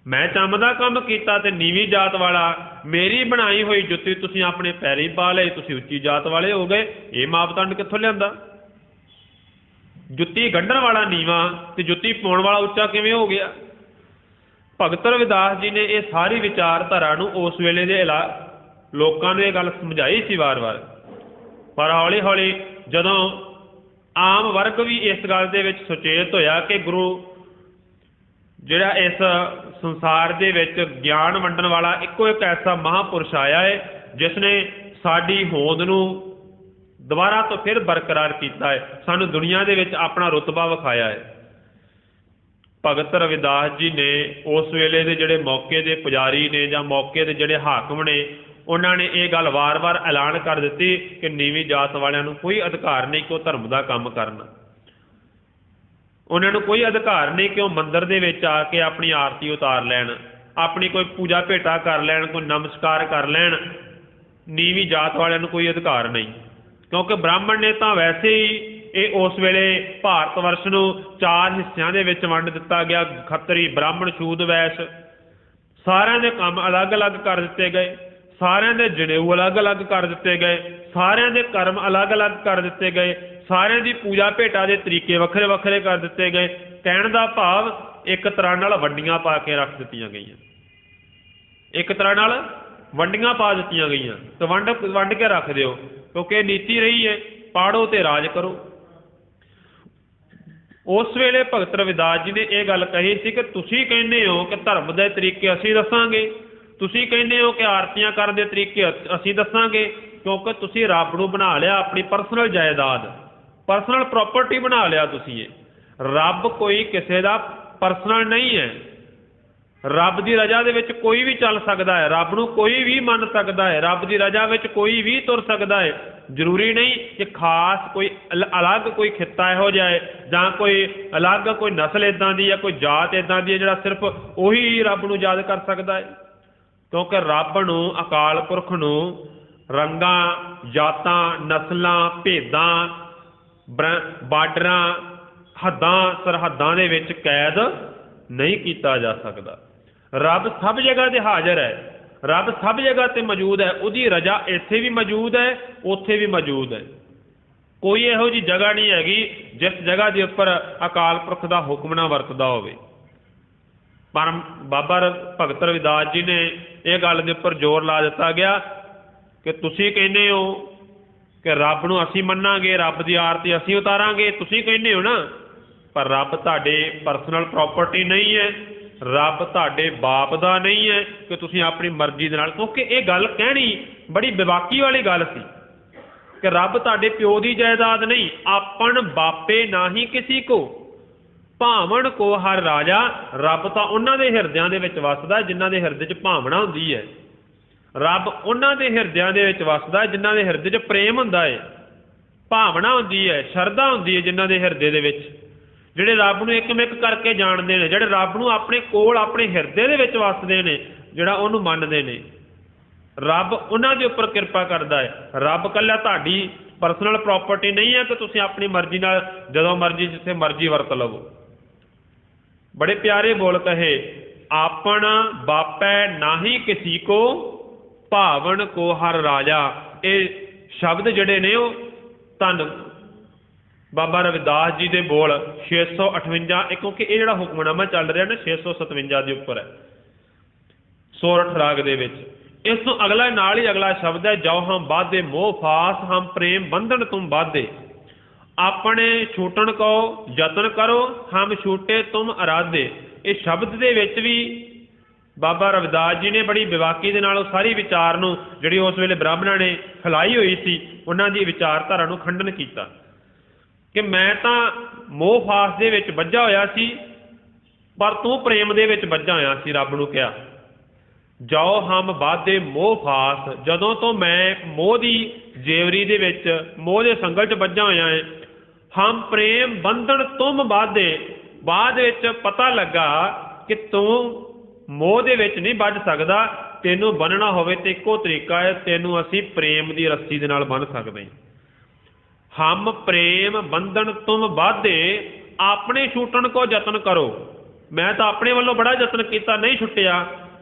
ਮੈਂ ਚੰਮ ਦਾ ਕੰਮ ਕੀਤਾ ਤੇ ਨੀਵੀਂ ਜਾਤ ਵਾਲਾ, ਮੇਰੀ ਬਣਾਈ ਹੋਈ ਜੁੱਤੀ ਤੁਸੀਂ ਆਪਣੇ ਪੈਰੀ ਪਾ ਲਈ, ਤੁਸੀਂ ਉੱਚੀ ਜਾਤ ਵਾਲੇ ਹੋ ਗਏ। ਇਹ ਮਾਪਦੰਡ ਕਿੱਥੋਂ ਲਿਆਂਦਾ? ਜੁੱਤੀ ਗੰਢਣ ਵਾਲਾ ਨੀਵਾਂ ਤੇ ਜੁੱਤੀ ਪਾਉਣ ਵਾਲਾ ਉੱਚਾ ਕਿਵੇਂ ਹੋ ਗਿਆ? ਭਗਤ ਰਵਿਦਾਸ ਜੀ ਨੇ ਇਹ ਸਾਰੀ ਵਿਚਾਰਧਾਰਾ ਨੂੰ ਉਸ ਵੇਲੇ ਦੇ ਲੋਕਾਂ ਨੂੰ ਇਹ ਗੱਲ ਸਮਝਾਈ ਸੀ ਵਾਰ-ਵਾਰ, ਪਰ ਹੌਲੀ ਹੌਲੀ ਜਦੋਂ ਆਮ ਵਰਗ ਵੀ ਇਸ ਗੱਲ ਦੇ ਵਿੱਚ ਸੁਚੇਤ ਹੋਇਆ ਕਿ ਗੁਰੂ ਜਿਹੜਾ ਇਸ ਸੰਸਾਰ ਦੇ ਵਿੱਚ ਗਿਆਨ ਵੰਡਣ ਵਾਲਾ ਇੱਕੋ ਇੱਕ ਐਸਾ ਮਹਾਂਪੁਰਸ਼ ਆਇਆ ਹੈ ਜਿਸ ਨੇ ਸਾਡੀ ਹੋਂਦ ਨੂੰ ਦੁਬਾਰਾ ਤੋਂ ਫਿਰ ਬਰਕਰਾਰ ਕੀਤਾ ਹੈ, ਸਾਨੂੰ ਦੁਨੀਆ ਦੇ ਵਿੱਚ ਆਪਣਾ ਰੁਤਬਾ ਵਿਖਾਇਆ ਹੈ। ਭਗਤ ਰਵਿਦਾਸ ਜੀ ਨੇ ਉਸ ਵੇਲੇ ਦੇ ਜਿਹੜੇ ਮੌਕੇ ਦੇ ਪੁਜਾਰੀ ਨੇ ਜਾਂ ਮੌਕੇ ਦੇ ਜਿਹੜੇ ਹਾਕਮ ਨੇ, ਉਹਨਾਂ ਨੇ ਇਹ ਗੱਲ ਵਾਰ-ਵਾਰ ਐਲਾਨ ਕਰ ਦਿੱਤੀ ਕਿ ਨੀਵੀਂ ਜਾਤ ਵਾਲਿਆਂ ਨੂੰ ਕੋਈ ਅਧਿਕਾਰ ਨਹੀਂ ਕਿ ਉਹ ਧਰਮ ਦਾ ਕੰਮ ਕਰਨ। ਉਹਨਾਂ ਨੂੰ ਕੋਈ ਅਧਿਕਾਰ ਨਹੀਂ ਕਿ ਉਹ ਮੰਦਿਰ ਦੇ ਵਿੱਚ ਆ ਕੇ ਆਪਣੀ ਆਰਤੀ ਉਤਾਰ ਲੈਣ, ਆਪਣੀ ਕੋਈ ਪੂਜਾ ਭੇਟਾ ਕਰ ਲੈਣ, ਕੋਈ ਨਮਸਕਾਰ ਕਰ ਲੈਣ। ਨੀਵੀਂ ਜਾਤ ਵਾਲਿਆਂ ਨੂੰ ਕੋਈ ਅਧਿਕਾਰ ਨਹੀਂ, ਕਿਉਂਕਿ ਬ੍ਰਾਹਮਣ ਨੇ ਤਾਂ ਵੈਸੇ ਹੀ ਇਹ ਉਸ ਵੇਲੇ ਭਾਰਤ ਵਰਸ਼ ਨੂੰ 4 ਹਿੱਸਿਆਂ ਦੇ ਵਿੱਚ ਵੰਡ ਦਿੱਤਾ ਗਿਆ। ਖੱਤਰੀ, ਬ੍ਰਾਹਮਣ, ਛੂਤ, ਵੈਸ਼, ਸਾਰਿਆਂ ਦੇ ਕੰਮ ਅਲੱਗ-ਅਲੱਗ ਕਰ ਦਿੱਤੇ ਗਏ, ਸਾਰਿਆਂ ਦੇ ਜਨੇਊ ਅਲੱਗ-ਅਲੱਗ ਕਰ ਦਿੱਤੇ ਗਏ, ਸਾਰਿਆਂ ਦੇ ਕਰਮ ਅਲੱਗ-ਅਲੱਗ ਕਰ ਦਿੱਤੇ ਗਏ, ਸਾਰਿਆਂ ਦੀ ਪੂਜਾ ਭੇਟਾ ਦੇ ਤਰੀਕੇ ਵੱਖਰੇ ਵੱਖਰੇ ਕਰ ਦਿੱਤੇ ਗਏ। ਕਹਿਣ ਦਾ ਭਾਵ ਇੱਕ ਤਰ੍ਹਾਂ ਨਾਲ ਵੰਡੀਆਂ ਪਾ ਕੇ ਰੱਖ ਦਿੱਤੀਆਂ ਗਈਆਂ, ਇੱਕ ਤਰ੍ਹਾਂ ਨਾਲ ਵੰਡੀਆਂ ਪਾ ਦਿੱਤੀਆਂ ਗਈਆਂ ਤੇ ਵੰਡ ਕੇ ਰੱਖ ਦਿਓ, ਕਿਉਂਕਿ ਇਹ ਨੀਤੀ ਰਹੀ ਹੈ, ਪਾੜੋ ਤੇ ਰਾਜ ਕਰੋ। ਉਸ ਵੇਲੇ ਭਗਤ ਰਵਿਦਾਸ ਜੀ ਨੇ ਇਹ ਗੱਲ ਕਹੀ ਸੀ ਕਿ ਤੁਸੀਂ ਕਹਿੰਦੇ ਹੋ ਕਿ ਧਰਮ ਦੇ ਤਰੀਕੇ ਅਸੀਂ ਦੱਸਾਂਗੇ, ਤੁਸੀਂ ਕਹਿੰਦੇ ਹੋ ਕਿ ਆਰਤੀਆਂ ਕਰਨ ਦੇ ਤਰੀਕੇ ਅਸੀਂ ਦੱਸਾਂਗੇ, ਕਿਉਂਕਿ ਤੁਸੀਂ ਰੱਬ ਨੂੰ ਬਣਾ ਲਿਆ ਆਪਣੀ ਪਰਸਨਲ ਜਾਇਦਾਦ, ਪਰਸਨਲ ਪ੍ਰਾਪਰਟੀ ਬਣਾ ਲਿਆ ਤੁਸੀਂ। ਇਹ ਰੱਬ ਕੋਈ ਕਿਸੇ ਦਾ ਪਰਸਨਲ ਨਹੀਂ ਹੈ। ਰੱਬ ਦੀ ਰਜ਼ਾ ਦੇ ਵਿੱਚ ਕੋਈ ਵੀ ਚੱਲ ਸਕਦਾ ਹੈ, ਰੱਬ ਨੂੰ ਕੋਈ ਵੀ ਮੰਨ ਸਕਦਾ ਹੈ, ਰੱਬ ਦੀ ਰਜ਼ਾ ਵਿੱਚ ਕੋਈ ਵੀ ਤੁਰ ਸਕਦਾ ਹੈ। ਜ਼ਰੂਰੀ ਨਹੀਂ ਕਿ ਖਾਸ ਕੋਈ ਅਲੱਗ ਕੋਈ ਖਿੱਤਾ ਇਹੋ ਜਿਹਾ ਹੈ ਜਾਂ ਕੋਈ ਅਲੱਗ ਕੋਈ ਨਸਲ ਇੱਦਾਂ ਦੀ ਹੈ, ਕੋਈ ਜਾਤ ਇੱਦਾਂ ਦੀ ਹੈ ਜਿਹੜਾ ਸਿਰਫ ਉਹੀ ਰੱਬ ਨੂੰ ਯਾਦ ਕਰ ਸਕਦਾ ਹੈ। ਕਿਉਂਕਿ ਰੱਬ ਨੂੰ, ਅਕਾਲ ਪੁਰਖ ਨੂੰ ਰੰਗਾਂ, ਜਾਤਾਂ, ਨਸਲਾਂ, ਭੇਦਾਂ, ਬਾਰਡਰਾਂ, ਹੱਦਾਂ, ਸਰਹੱਦਾਂ ਦੇ ਵਿੱਚ ਕੈਦ ਨਹੀਂ ਕੀਤਾ ਜਾ ਸਕਦਾ। ਰੱਬ ਸਭ ਜਗ੍ਹਾ 'ਤੇ ਹਾਜ਼ਰ ਹੈ, ਰੱਬ ਸਭ ਜਗ੍ਹਾ 'ਤੇ ਮੌਜੂਦ ਹੈ, ਉਹਦੀ ਰਜ਼ਾ ਇੱਥੇ ਵੀ ਮੌਜੂਦ ਹੈ, ਉੱਥੇ ਵੀ ਮੌਜੂਦ ਹੈ। ਕੋਈ ਇਹੋ ਜਿਹੀ ਜਗ੍ਹਾ ਨਹੀਂ ਹੈਗੀ ਜਿਸ ਜਗ੍ਹਾ ਦੇ ਉੱਪਰ ਅਕਾਲ ਪੁਰਖ ਦਾ ਹੁਕਮ ਨਾ ਵਰਤਦਾ ਹੋਵੇ। ਪਰ ਬਾਬਾ ਭਗਤ ਰਵਿਦਾਸ ਜੀ ਨੇ ਇਹ ਗੱਲ ਦੇ ਉੱਪਰ ਜ਼ੋਰ ਲਾ ਦਿੱਤਾ ਗਿਆ ਕਿ ਤੁਸੀਂ ਕਹਿੰਦੇ ਹੋ ਕਿ ਰੱਬ ਨੂੰ ਅਸੀਂ ਮੰਨਾਂਗੇ, ਰੱਬ ਦੀ ਆਰਤੀ ਅਸੀਂ ਉਤਾਰਾਂਗੇ, ਤੁਸੀਂ ਕਹਿੰਦੇ ਹੋ ਨਾ, ਪਰ ਰੱਬ ਤੁਹਾਡੇ ਪਰਸਨਲ ਪ੍ਰਾਪਰਟੀ ਨਹੀਂ ਹੈ, ਰੱਬ ਤੁਹਾਡੇ ਬਾਪ ਦਾ ਨਹੀਂ ਹੈ ਕਿ ਤੁਸੀਂ ਆਪਣੀ ਮਰਜ਼ੀ ਦੇ ਨਾਲ। ਕਿਉਂਕਿ ਇਹ ਗੱਲ ਕਹਿਣੀ ਬੜੀ ਬੇਬਾਕੀ ਵਾਲੀ ਗੱਲ ਸੀ ਕਿ ਰੱਬ ਤੁਹਾਡੇ ਪਿਓ ਦੀ ਜਾਇਦਾਦ ਨਹੀਂ। ਆਪਣ ਬਾਪੇ ਨਾ ਹੀ ਕਿਸੇ ਕੋ ਭਾਵਨ ਕੋ ਹਰ ਰਾਜਾ। ਰੱਬ ਤਾਂ ਉਹਨਾਂ ਦੇ ਹਿਰਦਿਆਂ ਦੇ ਵਿੱਚ ਵਸਦਾ ਜਿਨ੍ਹਾਂ ਦੇ ਹਿਰਦੇ 'ਚ ਭਾਵਨਾ ਹੁੰਦੀ ਹੈ। ਰੱਬ ਉਹਨਾਂ ਦੇ ਹਿਰਦਿਆਂ ਦੇ ਵਿੱਚ ਵਸਦਾ ਜਿਨ੍ਹਾਂ ਦੇ ਹਿਰਦੇ 'ਚ ਪ੍ਰੇਮ ਹੁੰਦਾ ਹੈ, ਭਾਵਨਾ ਹੁੰਦੀ ਹੈ, ਸ਼ਰਧਾ ਹੁੰਦੀ ਹੈ ਜਿਨ੍ਹਾਂ ਦੇ ਹਿਰਦੇ ਦੇ ਵਿੱਚ, ਜਿਹੜੇ ਰੱਬ ਨੂੰ ਇੱਕਮਿਕ ਕਰਕੇ ਜਾਣਦੇ ਨੇ, ਜਿਹੜੇ ਰੱਬ ਨੂੰ ਆਪਣੇ ਕੋਲ ਆਪਣੇ ਹਿਰਦੇ ਦੇ ਵਿੱਚ ਵਸਦੇ ਨੇ, ਜਿਹੜਾ ਉਹਨੂੰ ਮੰਨਦੇ ਨੇ। ਰੱਬ ਉਹਨਾਂ ਦੇ ਉੱਪਰ ਕਿਰਪਾ ਕਰਦਾ ਹੈ। ਰੱਬ ਇਕੱਲਾ ਤੁਹਾਡੀ ਪਰਸਨਲ ਪ੍ਰਾਪਰਟੀ ਨਹੀਂ ਹੈ ਕਿ ਤੁਸੀਂ ਆਪਣੀ ਮਰਜ਼ੀ ਨਾਲ ਜਦੋਂ ਮਰਜ਼ੀ ਜਿੱਥੇ ਮਰਜ਼ੀ ਵਰਤ ਲਵੋ। बड़े प्यारे बोल कहे, आपन बापै नाही किसी को, भावन को हर राजा। ये शब्द जड़े ने धन बाबा रविदास जी के बोल 658, क्योंकि ये जो हुक्मनामा चल रहा ना 657 के उपर है सोरठ राग दे विच। इस तो अगला नाल ही अगला शब्द है, जो हम बाधे मोह फास, हम प्रेम बंधन तुम बाधे। अपने छूटन को यतन करो, हम छूटे तुम अराधे। इस शब्द दे विच भी बाबा रविदास जी ने बड़ी बेवाकी दे नाल सारी विचार नूं जिहड़ी उस वेले ब्राह्मणां ने फैलाई हुई सी उन्हां दी विचारधारा नूं खंडन कीता कि मैं तां मोह फास दे विच वज्झा होया सी, पर तूं प्रेम दे विच वज्झा होया सी। रब नूं कहा जो हम बाधे मोह फास, जदों तो मैं मोह दी जेवरी दे विच मोह दे संगल च वज्झा होया है। हम प्रेम बंधन तुम बाधे, बाद विच पता लगा कि तू मोह दे विच नहीं बज सकदा, तैनूं बनना होवे ते इक्को तरीका है, तैनूं असीं प्रेम दी रस्सी दे नाल बन सकदे। हम प्रेम बंधन तुम बाधे, अपने छूटण को यतन करो। मैं तो अपने वालों बड़ा यतन किया, नहीं छुट्टिया।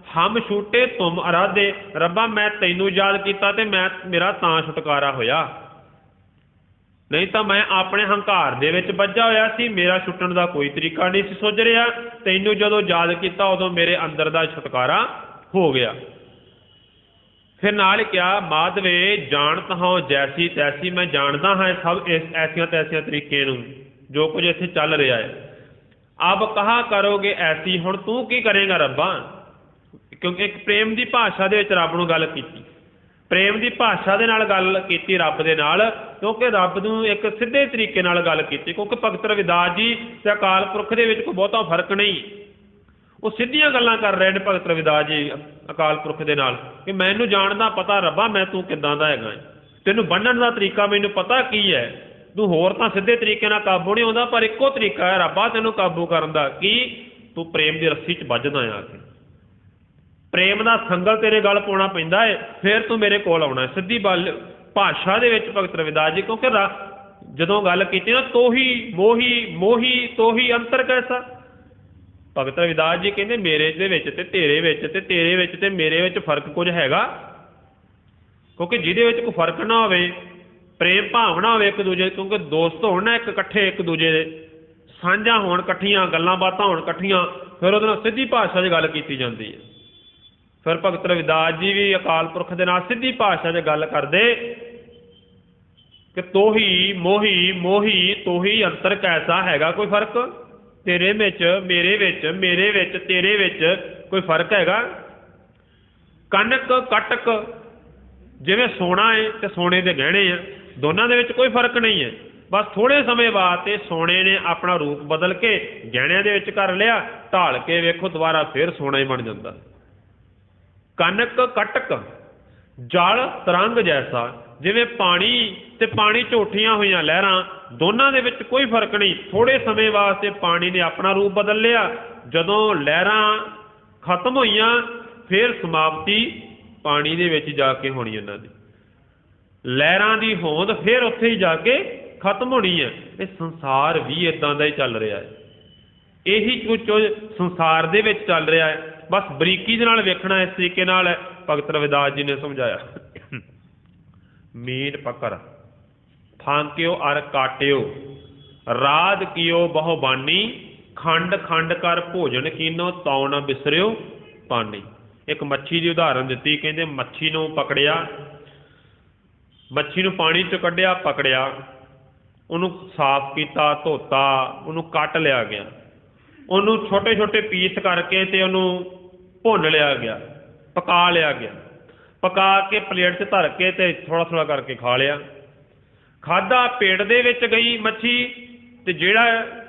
हम छूटे तुम अराधे, रब्बा मैं तैनूं याद किया ते मैं मेरा तां छुटकारा होया, नहीं तो मैं अपने हंकार दे विच वज्झा होया सी, मेरा छुट्टण का कोई तरीका नहीं सी सुझ रहा। तैनूं जदों याद किया उदों मेरे अंदर का छुटकारा हो गया। फिर नाल क्या, माधवे जानत हों जैसी तैसी, मैं जानता हाँ सब इस ऐसिया तैसिया तरीके नूं जो कुछ इत्थे चल रहा है। अब कहा करोगे ऐसी, हुण तू की करेगा रब्बा, क्योंकि एक प्रेम की भाषा दे विच रब नूं गल कीती, प्रेम की भाषा दे नाल गल कीती रब दे नाल, क्योंकि रब नूं एक सीधे तरीके नाल गल कीती। क्योंकि भगत रविदास जी ते अकाल पुरख दे विच कोई बहुता फर्क नहीं, वो सीधियां गल्लां कर रहे हैं भगत रविदास जी अकाल पुरख दे नाल कि मैनूं जानदा पता रब्बा मैं तू किदां दा हैगा, तैनूं बन्नण दा तरीका मैनूं पता की है, तू होर तां सीधे तरीके नाल काबू नहीं आउंदा, पर इक्को तरीका है रब्बा तैनूं काबू करन दा, की तू प्रेम दी रस्सी च वजदा आ के प्रेम का संगल तेरे गल पाउणा पैंदा है, फिर तू मेरे कोल आउणा। सीधी बल भाषा दे विच भगत रविदास जी, क्योंकि जदों गल कीती ना तोही मोही मोही तोही अंतर कैसा, भगत रविदास जी कहंदे मेरे दे विच ते तेरे विच ते तेरे विच ते मेरे विच फर्क कुछ हैगा, क्योंकि जिहदे विच कोई फर्क ना होवे, प्रेम भावना होवे एक दूजे, क्योंकि दोस्त होण ना एक इकट्ठे एक दूजे दे साझा होण, इकट्ठियां गल्लां बातां होण इकट्ठियां, फिर उहदे नाल सीधी भाषा 'च गल कीती जांदी है। फिर भगत रविदास जी भी अकाल पुरख दे नाल सीधी भाषा 'च गल करदे कि तोही मोही मोही तोही अंतर कैसा हैगा, कोई फर्क तेरे विच मेरे विच, मेरे विच तेरे विच कोई फर्क हैगा। कनक कटक जिवें सोना है ते सोने दे गहणे आ, दोनों दे विच कोई फर्क नहीं है, बस थोड़े समय बाद ते सोने ने अपना रूप बदल के गहणिਆਂ दे विच कर लिया, ढाल के वेखो दोबारा फिर सोना ही बन जाता। कनक कटक जल तरंग जैसा, जिवें पानी ते पानी झोठियां हुई लहरां, दोनों दे विच कोई फर्क नहीं। थोड़े समय वास्ते पानी ने अपना रूप बदल लिया, जदों लहरां खत्म होईयां फिर समाप्ति पानी दे विच जाके होनी, उन्हां दी लहरां दी होंद फिर उत्थे ही जाके खत्म होनी है। ये संसार भी इदां दा ही चल रहा है, यही कुछ संसार दे विच चल रहा है, बस बरीकी दे नाल वेखना इस तरीके नाल है। भगत रविदास जी ने समझाया, मीन पकड़ फांक्यो अर काट्यो, राध कियो बहु बानी, खंड खंड कर भोजन कीनो, तौ न बिसरियो पानी। एक मच्छी की उदाहरण दी, कहते मच्छी नूं पकड़िया, मच्छी नूं पानी चों कढ़िया, पकड़िया, उन्होंने साफ किया धोता, उन्होंने कट लिया गया, उन्होंने छोटे छोटे पीस करके ते उन्होंने भुन लिया गया, पका लिया गया, पका के प्लेट से धर के ते थोड़ा थोड़ा करके खा लिया। खाधा पेट दे विच गई मच्छी, ते जिहड़ा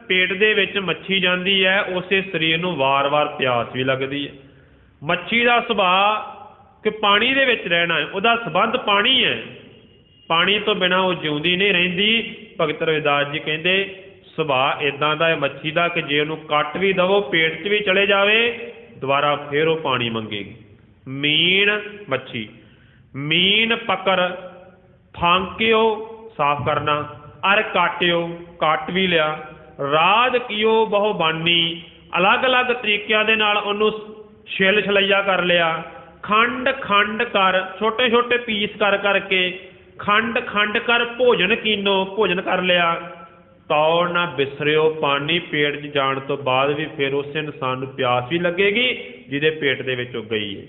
पेट दे विच मच्छी जाती है उसे शरीर नूं वार वार प्यास भी लगती है। मच्छी का सुभाव कि पानी दे विच रहना है, उहदा संबंध पानी है, पानी तो बिना वो जिउंदी नहीं रहिंदी। भगत रविदास जी कहते सुभाव इदां दा है मच्छी का कि जे उहनूं कट भी दवो पेट 'च भी चले जावे दोबारा फिर वो पानी मंगेगी। मीन मच्छी, मीन पकड़ फांक्यो साफ करना, अर काट्यो काट भी लिया, राध कियो बहु बानी, अलग अलग तरीकों के नाल उन्होंने छिल छलैया कर लिया, खंड खंड कर छोटे छोटे पीस कर करके खंड खंड कर भोजन कीनो भोजन कर लिया। तो ना बिसरियो पानी, पेट च जाने तो बाद भी फिर उस इंसान को प्यास भी लगेगी जिहदे पेट दे विचों गई है।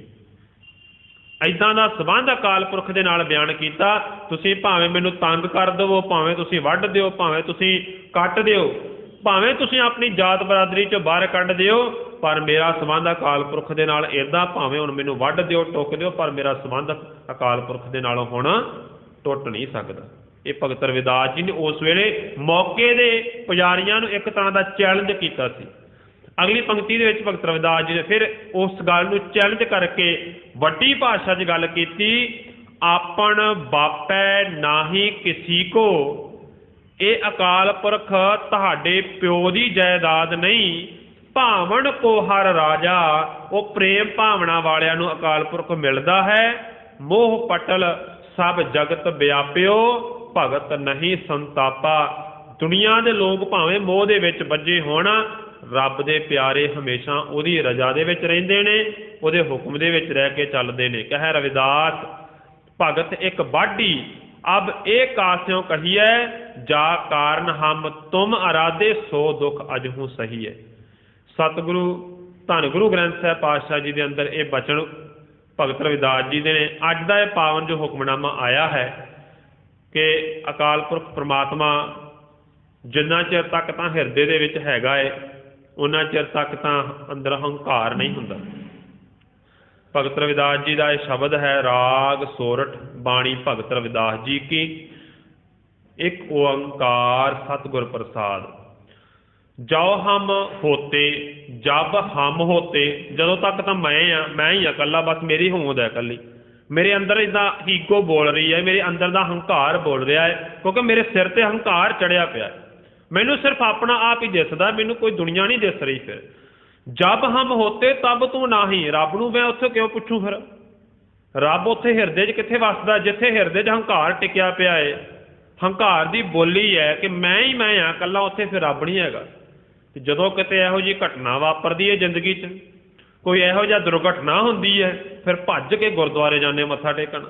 इदां दा संबंध अकाल पुरख दे नाल बयान कीता। तुसीं भावें मैनूं तंग कर दवो, भावें तुसीं वढ दिओ, भावें तुसीं कट दिओ, भावें तुसीं अपनी जात बरादरी चों बाहर कढ दिओ, पर मेरा संबंध अकाल पुरख दे नाल इदां, भावें हुण मैनूं वढ दिओ टुक दिओ, पर मेरा संबंध अकाल पुरख दे नाल हुण टुट नहीं सकदा। ये भगत रविदास जी ने उस वेले मौके दे पुजारियां नूं एक तरह का चैलेंज कीता सी। अगली पंक्ति दे विच भगत रविदास जी ने फिर उस गल नूं चैलेंज करके वड्डी भाषा 'च गल कीती। आपन बापै नाही किसी को, ये अकाल पुरख तुहाडे प्यो दी जायदाद नहीं, भावन को हर राजा। वो प्रेम भावना वालियां नूं अकाल पुरख मिलदा है। मोह पटल सब जगत व्यापिओ, भगत नहीं संतापा। दुनिया के लोग भावें मोह दे विच बजे होण, रब दे प्यारे हमेशा उहदी रजा दे विच रहिंदे ने, उहदे हुक्म दे विच रह के चलदे ने। कह रविदास भगत एक बाढ़ी, अब ए कास्यों कहिए, जा कारण हम तुम आराधे, सो दुख अजहू सही है। सतगुरु धन गुरु ग्रंथ साहिब पातशाह जी के अंदर ये बचन भगत रविदास जी ने अज का यह पावन जो हुक्मनामा आया है कि अकाल पुरख परमात्मा जिन्ना चिर तक तो हिरदे दे विच हैगा है, उन्ना चिर तक तो अंदर हंकार नहीं हुंदा। भगत रविदास जी का यह शब्द है, राग सोरठ बाणी भगत रविदास जी की, एक ओंकार सतगुर प्रसाद। जो हम होते, जब हम होते, जदों तक तो मैं ही कला, बस मेरी होंद है कली, मेरे अंदर इदा ईगो बोल रही है, मेरे अंदर का हंकार बोल रहा है, क्योंकि मेरे सिर ते हंकार चढ़िया पिया, मैनू सिर्फ अपना आप ही दिसदा, मैनू कोई दुनिया नहीं दिस रही। फिर जब हम होते तब तू ना ही, रब नूं मैं उत्थे क्यों पुछूं? फिर रब उत्थे हिरदे च कित्थे वसदा, जिथे हिरदे च हंकार टिकिया पिया है, हंकार की बोली है कि मैं ही मैं हाँ कला, उत्थे फिर रब नहीं हैगा। जदों किते इहो जी घटना वापरदी है जिंदगी च, कोई इहो जिहा दुर्घटना हुंदी है, फिर भज के गुरुद्वारे जाने मत्था टेकण,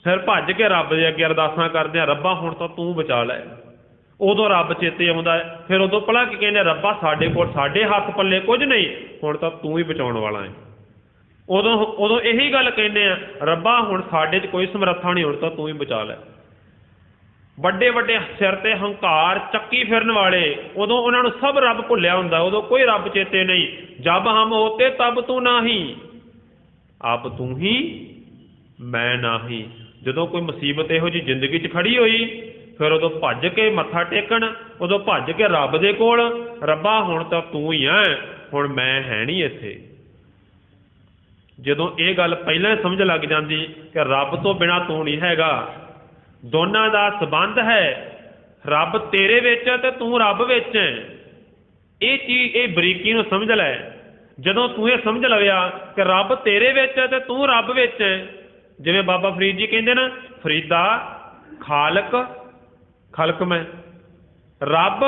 फिर भज के रब दे अगे अरदासां करदे आ, रब्बा हुण तां तूं बचा लै। उदों रब चेते आउंदा है, फिर उदों भला की कहंदे, रब्बा साडे कोल साडे हत्थ पल्ले कुछ नहीं, हुण तां तूं ही बचाउण वाला है। उदों यही गल कहंदे आ, रब्बा हुण साडे च कोई समर्था नहीं, हुण तां तूं ही बचा लै। ਵੱਡੇ ਵੱਡੇ सिर ते हंकार चक्की फिरन वाले, उदों उन्होंने सब रब भुलिया हुंदा, उदों कोई रब चेते नहीं। जब हम होते तब तू ना ही, अब तू ही मैं ना ही। जदों कोई मुसीबत इहो जी जिंदगी च खड़ी हुई, फिर उदों भज के मत्था टेकण, उदों भज के रब दे कोल, रब्बा हुण तां तू ही है, हुण मैं है नहीं इत्थे। जदों ये गल पहलां समझ लग जाती कि रब तो बिना तू नहीं हैगा, दोनों का संबंध है, रब तेरे विच ते तू रब विच है, ये चीज़ ये बरीकी नूं समझ लै। जदों तू ये समझ लविया कि रब तेरे विच है ते तू रब विच है, जिवें बाबा फरीद जी कहंदे ना, फरीदा खालक खलक में, रब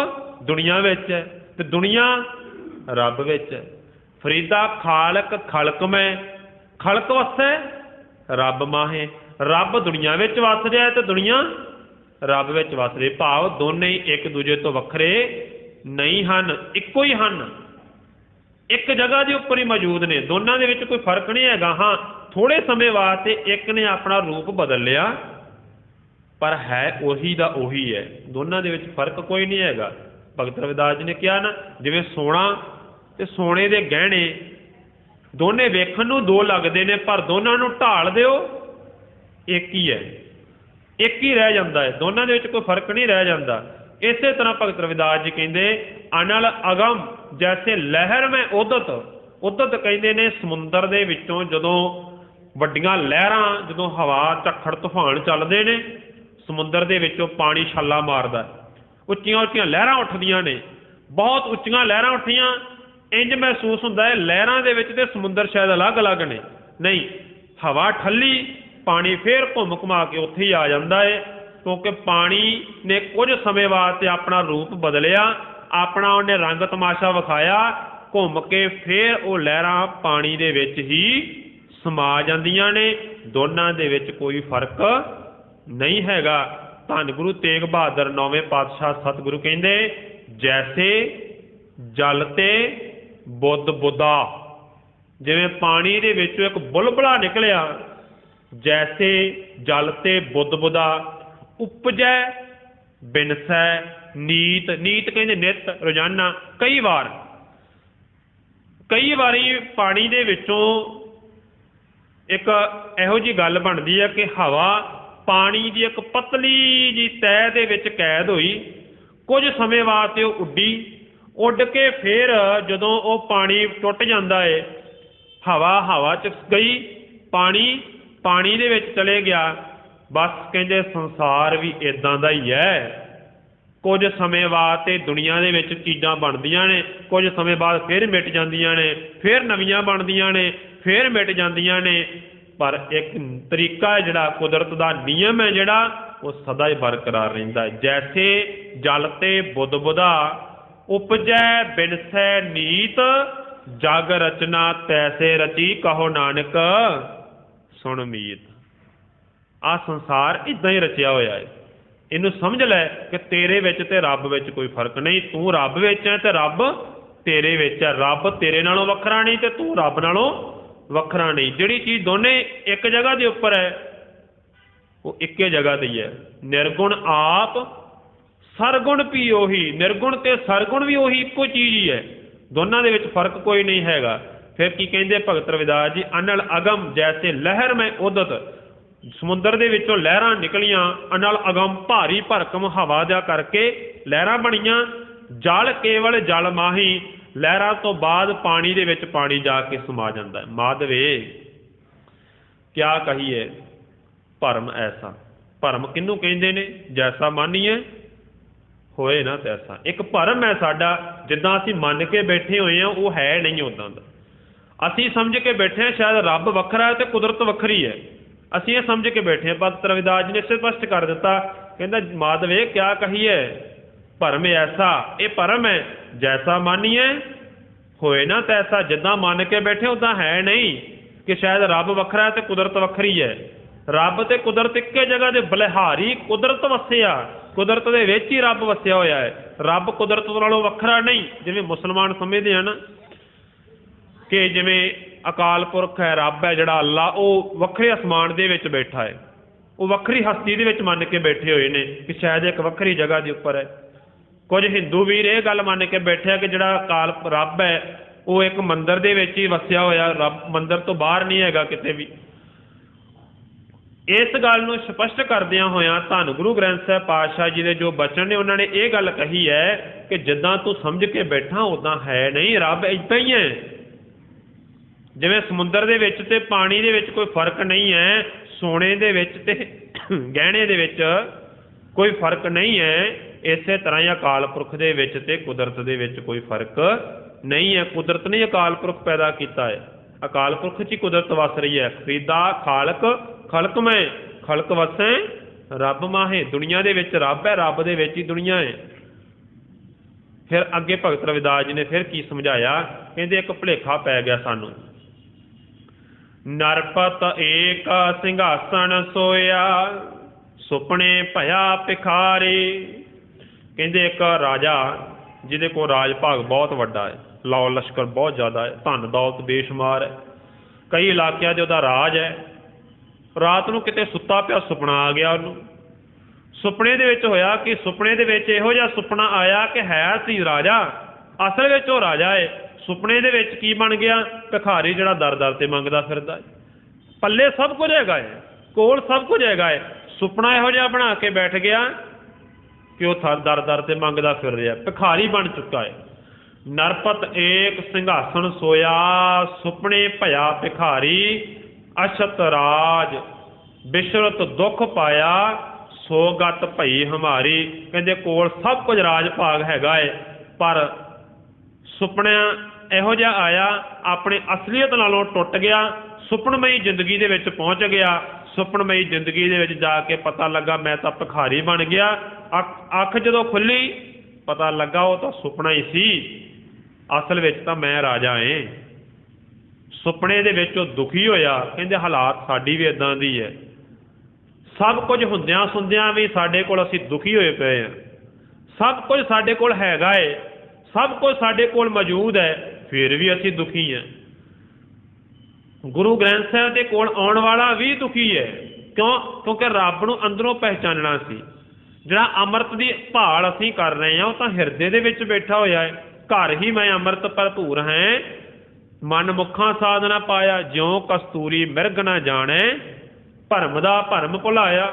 दुनिया विच है ते दुनिया रब विच है। फरीदा खालक खलक में, खलक वसे रब माहे, रब दुनिया विच वस रहा है तो दुनिया रब विच वस रही, भाव दोने ही एक दूजे तो वखरे नहीं हन, इक्को ही हन, एक जगह के उपर ही मौजूद ने, दोनों के विच कोई फर्क नहीं हैगा। हाँ, थोड़े समय वास्ते एक ने अपना रूप बदल लिया, पर है उही दा उही है, दोनों के विच फर्क कोई नहीं हैगा। भगत रविदास जी ने कहा ना, जिवें सोना ते सोने के गहने दोने वेखण नूं दो लगदे ने, पर दोनों नूं ढाल दिओ एक ही है, एक ही रह जाता है, दोनों के कोई फर्क नहीं रह जाता। इस तरह भगत रविदास जी कहते, अनल अगम जैसे लहर में उदत, उदत कहते ने समुंदर दे विचों जदों वड्डियां लहरां, जदों हवा झक्खड़ तूफान चलते हैं, समुंदर दे विचों पानी छाला मारदा, उच्चियां उच्चियां लहरां उठदियां ने, बहुत उच्चियां लहरां उठियां, इंज महसूस हुंदा है लहरां दे विच ते समुंदर शायद अलग अलग ने, नहीं, हवा ठल्ली, पानी फिर घुम घुमा के उत्थे ही आ जाता है, क्योंकि पानी ने कुछ समय वास्ते अपना रूप बदलिया, अपना उन्हें रंग तमाशा विखाया, घूम के फिर वो लहरां पानी दे विच ही समा जांदियां ने। दोनां दे विच कोई फर्क नहीं हैगा। धन गुरु तेग बहादुर नौवें पातशाह सतगुरु कहंदे जैसे जल ते बुद्ध बुदा, जिवें पानी दे विचों एक बुलबुला निकलिया, जैसे जल ते बुद्ध बुदा उपजै बिनसै नीत। नीत कहंदे नित रोजाना। कई वारी पानी दे विचों एक इहो जी गल बनदी है कि हवा पानी की एक पतली जी तह दे विच कैद हुई, कुछ समय वास्ते उड्डी, उड के फिर जदों वो पानी टुट जाता है, हवा च गई, पानी दे विच चले गया। बस कहंदे संसार भी इदां दा ही है। कुछ समय वास्ते दुनिया दे विच चीज़ां बनदियां ने, कुछ समय बाद फिर मिट जांदियां ने, फिर नवीआं बनदियां ने, फिर मिट जांदियां ने। पर एक तरीका है जिहड़ा कुदरत दा नियम है जिहड़ा वो सदा ही बरकरार रहिंदा है। जैसे जल ते बुद्ध बुधा उपजै बिनसै नीत, जग रचना तैसे रची कहो नानक सुन मीत। आ संसार इदां ही रचिया होया है। इनू समझ लै कि तेरे विच ते रब विच कोई फर्क नहीं। तू रब विच है ते रब तेरे विच है। रब तेरे नालों वखरा नहीं ते तू रब नालों वखरा नहीं। जिहड़ी चीज़ दोने एक जगह के उपर है वो इक्के जगह दी है। निर्गुण आप सरगुण भी उही, निर्गुण ते सरगुण भी उही इक्को चीज़ ही है। दोनों दे विच फर्क कोई नहीं हैगा। फिर की कहंदे भगत रविदास जी, अनल अगम जैसे लहर में उदत। समुद्र दे विचों लहरां निकलियां, अनल अगम भारी भरकम हवा दा करके लहरां बणियां। जल केवल जल माही, लहरां तो बाद पानी दे विच पानी जाके समा जाता है। माधवे क्या कहिए भरम ऐसा। भरम किनू कहंदे ने? जैसा मानीए होए ना तैसा। एक भरम है साडा, जिद्दां असीं मन के बैठे हुए हैं वो है नहीं उदां दा। असीं समझ के बैठे हैं शायद रब वखरा है तो कुदरत वखरी है। असीं ये समझ के बैठे हैं। भगत रविदास जी ने स्पष्ट कर दिता, कहंदा माधवे क्या कहिए भरम ऐसा। ये भरम है, जैसा मानीए होए ना तैसा। जिद्दां मन के बैठे उदां है नहीं कि शायद रब वखरा है तो कुदरत वखरी है। रब ते कुदरत इक्के जगह दे बलिहारी कुदरत वसिया, कुदरत दे विच ही रब वसिया होया है। रब कुदरत नालों वखरा नहीं। जिवें मुसलमान समझदे हैं ना कि जिवें अकाल पुरख है, रब है जिहड़ा अल्लाह, वो वखरे आसमान दे विच बैठा है, वो वखरी हस्ती दे विच मन के बैठे हुए ने कि शायद एक वखरी जगह के उपर है। कुछ हिंदू वीर ये गल मन के बैठे कि जिहड़ा अकाल रब है वो एक मंदिर दे विच ही वसिया होया, रब मंदिर तो बाहर नहीं हैगा किते भी। इस गल नूं स्पष्ट करदियां होइयां धन गुरु ग्रंथ साहिब पातशाह जी दे जो बचन ने उन्होंने ये गल कही है कि जिद्दां तू समझ के बैठा उदां है नहीं, रब इदां ही है। जिवें समुद्र दे विच ते पानी दे विच कोई फर्क नहीं है, सोने दे विच ते गहणे दे विच कोई फर्क नहीं है, इसे तरह ही अकाल पुरख दे विच ते कुदरत दे विच कोई फर्क नहीं है। कुदरत ने अकाल पुरख पैदा किया है, अकाल पुरख च ही कुदरत वस रही है। खरीदा खालक खलक में खलक वसे रब माहे। दुनिया दे विच रब है, रब दे विच ही दुनिया है। फिर अगे भगत रविदास जी ने फिर की समझाया, कहते एक भुलेखा पै गया सानू। नरपत एक सिंघासन सोया सुपने भया भिखारी। कहते एक राजा जिहदे कोल राज भाग बहुत वड्डा है, लौ लश्कर बहुत ज़्यादा है, धन दौलत बेशुमार है, कई इलाकों से उहदा राज है। रात नूं किते सुत्ता पिया सुपना आ गया उहनूं। सुपने दे विच होया कि सुपने दे विच इहो जिहा सुपना आया कि है सी राजा, असल विच वो राजा है। सुपने दे विच की बन गया? भिखारी जिहड़ा दर दर ते मंगदा फिरदा है। पल्ले सब कुछ हैगा है, कोल सब कुछ हैगा है, सुपना इहो जिहा बना के बैठ गया कि वह दर दर ते मंगदा फिर रहा, भिखारी बन चुका है। नरपत एक सिंघासन सोया सुपने भया भिखारी। अछत राज बिशरत दुख पाया सोगत भई हमारी। कहते कोल सब कुछ राज भाग हैगा है, पर सुपना इहो जिहा आया अपने असलीयत नालों टुट गया, सुपनमई जिंदगी दे विच पहुंच गया। सुपनमई जिंदगी दे विच जाके पता लगा मैं तो भिखारी बन गया। अख जदों खुली पता लगा वो तो सुपना ही सी। असल विच तां मैं राजा ऐ। सुपने दे विच ओह दुखी होया, कहंदे हालात साडी भी इदां दी है, सब कुछ हुंदियां सुंदियां भी साडे कोल असीं दुखी होए पए आ, सब कुछ साडे कोल हैगा है, सब कुछ साडे कोल मौजूद है, फिर भी असीं दुखी हैं। गुरु ग्रंथ साहिब दे कोल आउण वाला भी दुखी है, क्यों? क्योंकि रब नूं अंदरों पहचानना सी। जिहड़ा अमृत दी भाल असीं कर रहे हैं, वो तां हिरदे दे विच बैठा होया है। घर ही मैं अमृत भरपूर है, मन मुखा साध ना पाया, ज्यों कस्तूरी मिर्ग ना जाने, भरम दा भरम भुलाया।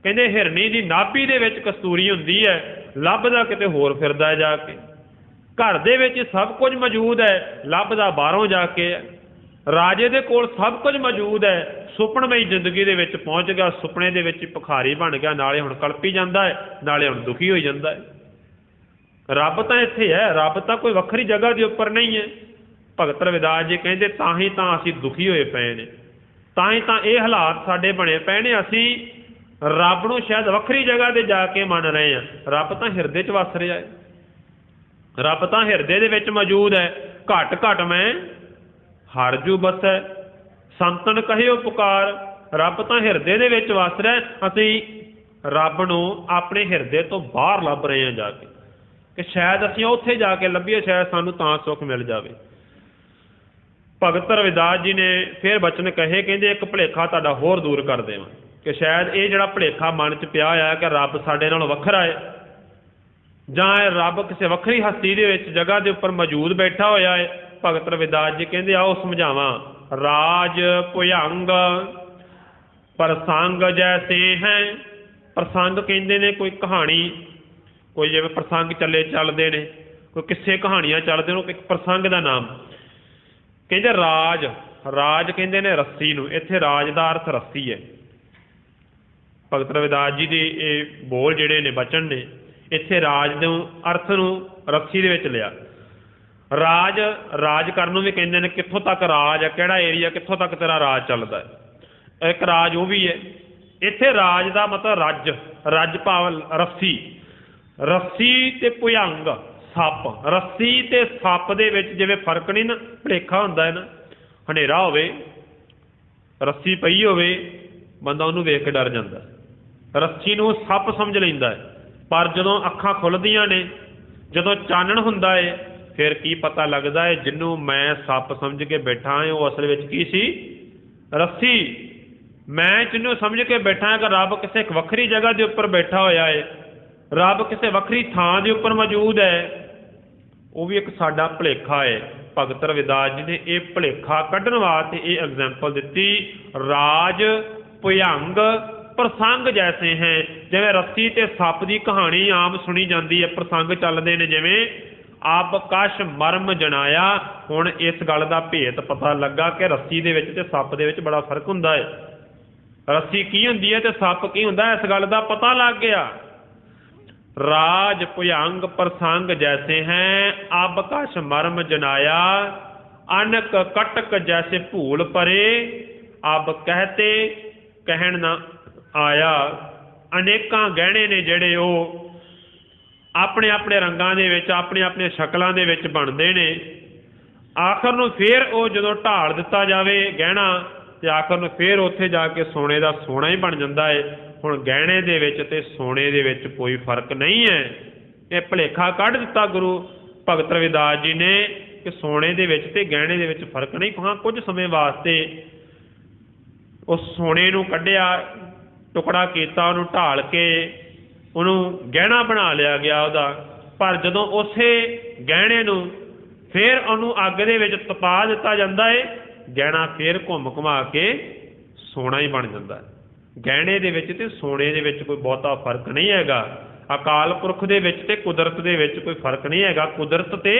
कहंदे हिरनी दी नाभी दे विच कस्तूरी हुंदी है, लभदा किते होर फिरदा है जाके। घर दे विच सब कुछ मौजूद है, लभदा बाहरों जाके है। राजे दे कोल सब कुछ मौजूद है, सुपनमई जिंदगी दे विच पहुंच गया, सुपने दे विच भिखारी बन गया, नाले हुण कलपी जांदा है, नाले हुण दुखी होई जांदा है। रब तां इत्थे है, रब तां कोई वखरी जगह दे उपर नहीं है। भगत रविदास जी कहंदे तां ही तां असीं दुखी होए पए ने, तां ही तां इह हालात साडे बणे पए ने। असीं रब नूं शायद वखरी जगह ते जाके मन रहे हैं, रब तां हिरदे च वस रिहा है, रब तां हिरदे दे विच मौजूद है। घट घट मैं हर जू बसै, संतन कहियो पुकार, रब तां हिरदे दे विच वस रहा। असीं रब नूं अपने हिरदे तो बाहर लभ रहे हैं जाके, कि शायद असीं उत्थे जाके लभीए, शायद सानूं तां सुख मिल जावे। भगत रविदास जी ने फिर बचन कहे, कहंदे एक भुलेखा तुहाडा होर दूर कर देवां, कि शायद ये जिहड़ा भुलेखा मन च पिया होया कि रब साडे नालों वखरा है, जां रब किसी वखरी हस्ती दे विच जगह दे उपर मौजूद बैठा होया है। भगत रविदास जी कहंदे आओ समझावां, राज भुजंग प्रसंग जैसे हैं। प्रसंग कहंदे ने कोई कहानी, कोई जिवें प्रसंग चलदे ने, कोई किस्से कहानियां चलदे ने, एक प्रसंग दा नाम। कहंदे राज, राज कहंदे ने रस्सी नूं, इत्थे राज दा अर्थ रस्सी है। भगत रविदास जी दे ये बोल जिहड़े ने बचन ने, इत्थे राज नूं अर्थ नूं रस्सी दे विच लिया। राज, राज करन नूं भी कहंदे ने, कित्थों तक राज है, किहड़ा एरिया, कित्थों तक तेरा राज चलदा है, एक राज वो भी है। इत्थे राज दा मतलब रज, रज भाव रस्सी, रस्सी ते भुजंग सप, रस्सी ते सप दे विच जिवें फर्क नहीं ना, भुलेखा हुंदा है ना, हनेरा होवे, रस्सी पई होवे, बंदा उहनूं वेख के डर जांदा, रस्सी नूं सप समझ लैंदा है। पर जदों अखां खुलदियां ने, जदों चानण हुंदा है, फिर की पता लगता है जिन्हों मैं सप समझ के बैठा है वो असल में की सी, रस्सी। मैं जिन्हों समझ के बैठा है कि रब किसी वखरी जगह के उपर बैठा होया है, रब किसी वखरी थां के उपर मौजूद है, वो भी एक साडा भुलेखा है। भगत रविदास जी ने यह भुलेखा कढ़न वास्ते ये एग्जाम्पल दी, राज भुजंग प्रसंग जैसे हैं। जिवें रस्सी ते सप की कहानी आम सुनी जाती है, प्रसंग चलते हैं, जिवें अब कश मरम जनाया। हुण इस गल का भेत पता लगा कि रस्सी दे विच ते सप दे विच बड़ा फर्क हुंदा है, रस्सी की हुंदी है ते सप की हुंदा है, इस गल का पता लग गया। राज भुजंग प्रसंग जैसे हैं, अब कश मरम जनाया, अनक कटक जैसे भूल परे, अब कहते कहण ना आया। अनेकां गहणे ने जिहड़े वो अपने अपने रंगां दे विच, अपने अपने शक्लां दे विच बनदे ने, आखिर नूं फिर वो जदों ढाल दिता जावे गहना, ते आखिर नूं फिर उत्थे जाके सोने का सोना ही बन जाता है। हुण गहणे दे विच ते सोने दे विच कोई फर्क नहीं है। ये भुलेखा कढ़ दिता गुरु भगत रविदास जी ने कि सोने दे विच ते गहणे दे विच फर्क नहीं। हाँ, कुछ समय वास्ते उस सोने नूं कढ़िया, टुकड़ा कीता, उहनूं ढाल के ਉਹਨੂੰ ਗਹਿਣਾ ਬਣਾ ਲਿਆ ਗਿਆ ਉਹਦਾ। ਪਰ ਜਦੋਂ ਉਸੇ ਗਹਿਣੇ ਨੂੰ ਫਿਰ ਉਹਨੂੰ ਅੱਗ ਦੇ ਵਿੱਚ ਤਪਾ ਦਿੱਤਾ ਜਾਂਦਾ ਹੈ, ਗਹਿਣਾ ਫਿਰ ਘੁੰਮ ਘੁਮਾ ਕੇ ਸੋਨਾ ਹੀ ਬਣ ਜਾਂਦਾ ਹੈ। ਗਹਿਣੇ ਦੇ ਵਿੱਚ ਤੇ ਸੋਨੇ ਦੇ ਵਿੱਚ ਕੋਈ ਬਹੁਤਾ ਫਰਕ ਨਹੀਂ ਹੈਗਾ। ਅਕਾਲ ਪੁਰਖ ਦੇ ਵਿੱਚ ਤੇ ਕੁਦਰਤ ਦੇ ਵਿੱਚ ਕੋਈ ਫਰਕ ਨਹੀਂ ਹੈਗਾ। ਕੁਦਰਤ ਤੇ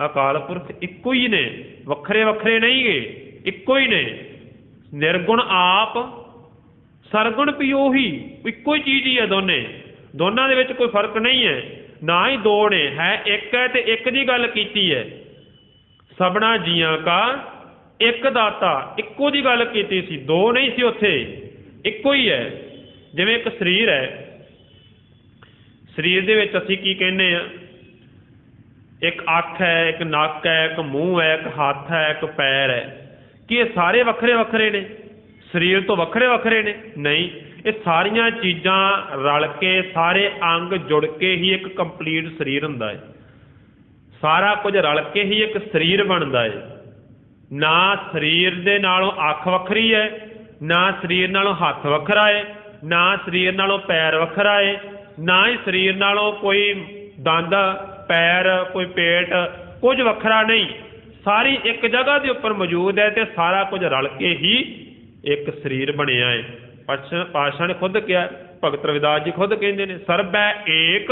ਅਕਾਲ ਪੁਰਖ ਇੱਕੋ ਹੀ ਨੇ, ਵੱਖਰੇ ਵੱਖਰੇ ਨਹੀਂ ਗੇ, ਇੱਕੋ ਹੀ ਨੇ। ਨਿਰਗੁਣ ਆਪ, ਸਰਗੁਣ ਵੀ ਉਹੀ, ਇੱਕੋ ਹੀ ਚੀਜ਼ ਹੀ ਹੈ ਦੋਨੇ। ਦੋਨਾਂ ਦੇ ਵਿੱਚ ਕੋਈ ਫਰਕ ਨਹੀਂ ਹੈ, ਨਾ ਹੀ ਦੋ ਨੇ, ਹੈ ਇੱਕ ਹੈ। ਤੇ ਇੱਕ ਦੀ ਗੱਲ ਕੀਤੀ ਹੈ, ਸਭਨਾ ਜੀਆਂ ਕਾ ਇੱਕ ਦਾਤਾ, ਇੱਕੋ ਦੀ ਗੱਲ ਕੀਤੀ ਸੀ, ਦੋ ਨਹੀਂ ਸੀ ਉੱਥੇ, ਇੱਕੋ ਹੀ ਹੈ। ਜਿਵੇਂ ਇੱਕ ਸਰੀਰ ਹੈ, ਸਰੀਰ ਦੇ ਵਿੱਚ ਅਸੀਂ ਕੀ ਕਹਿੰਦੇ ਆ, एक अख है, एक नक है, एक मूँह है, एक हाथ है, एक पैर है। कि ये सारे वक्रे वक्रे ने, शरीर तो वक्रे वक्रे ने? नहीं, ये सारिया चीज़ां रल के, सारे अंग जुड़ के ही एक कंप्लीट शरीर हुंदा है। सारा कुछ रल के ही एक शरीर बनता है। ना शरीर दे नालों अख वखरी है, ना शरीर नालों हथ वखरा है, ना शरीर नालों पैर वखरा है, ना ही शरीर नालों कोई दंद, पैर, कोई पेट, कुछ वखरा नहीं। सारी एक जगह के उपर मौजूद है, तो सारा कुछ रल के ही एक शरीर बनया है। पातशाह ने खुद कहा, भगत रविदास जी खुद कहते हैं, सर्ब है एक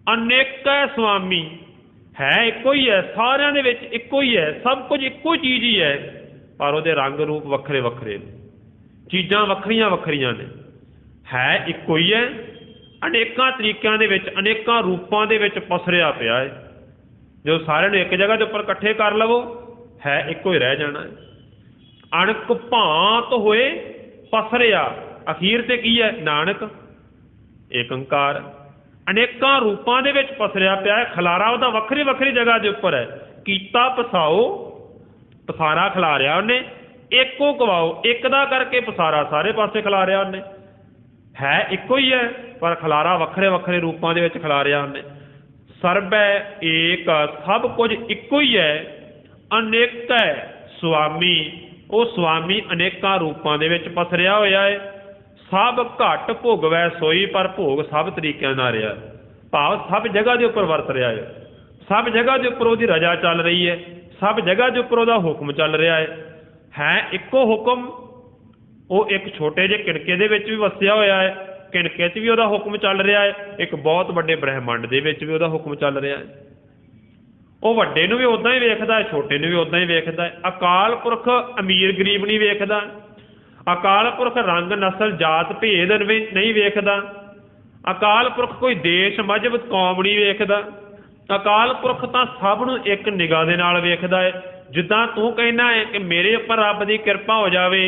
अनेक स्वामी। है एको ही है, सारिਆਂ ਦੇ ਵਿੱਚ ਇੱਕੋ ही है, सब कुछ ਇੱਕੋ चीज़ ही है, पर ਉਹਦੇ रंग रूप ਵੱਖਰੇ ਵੱਖਰੇ ਨੇ, चीज़ां ਵੱਖਰੀਆਂ ਵੱਖਰੀਆਂ ने। है ਇੱਕੋ ही है, अनेकों तरीकों के विच, अनेकों रूपों के विच पसरिया पिया है। जो सारे एक जगह के उपर इकट्ठे कर लवो, है एको ही रह जाना है। अणक भांत होए पसरिया, अखीर ते की है? नानक एक अंकार। अनेकों रूपों के विच पसरिया पिया है, खलारा वह वक्री वक्री जगह के उपर है। कीता पसाओ, पसारा खिलारिया उन्हें, एको गवाओ, एक दा करके पसारा सारे पासे खिलारिया उन्हें। है एको ही है, पर खलारा वक्रे वक्रे रूपों के खिलारिया उन्हें। सर्ब है एक, सब कुछ एको ही है। अनेक है स्वामी, वो स्वामी अनेकों रूपों के पसरिया होया है। सब घट भोगवै सोई, पर भोग सब तरीकों का रहा। भाव सब जगह के उपर वरत रहा है, सब जगह के उपर उसकी रजा चल रही है, सब जगह के उपर उसका हुक्म चल रहा है एको हुक्म। वो एक छोटे जे किणके दे विच भी वसिया होया है, किणके च भी उसका हुक्म चल रहा है, एक बहुत बड़े ब्रह्मंड दे विच भी उसका हुक्म चल रहा है। वो वड्डे नूं भी उदां ही वेखदा है, छोटे नूं भी उदां ही वेखदा है। अकाल पुरख अमीर गरीब नहीं वेखदा, अकाल पुरख रंग नस्ल जात भेद नहीं वेखदा, अकाल पुरख कोई देश मजहब कौम नहीं वेखदा। अकाल पुरख तो सब नूं एक निगाह दे नाल वेखदा है। जिद्दां तू कहना है कि मेरे उपर रब की कृपा हो जाए,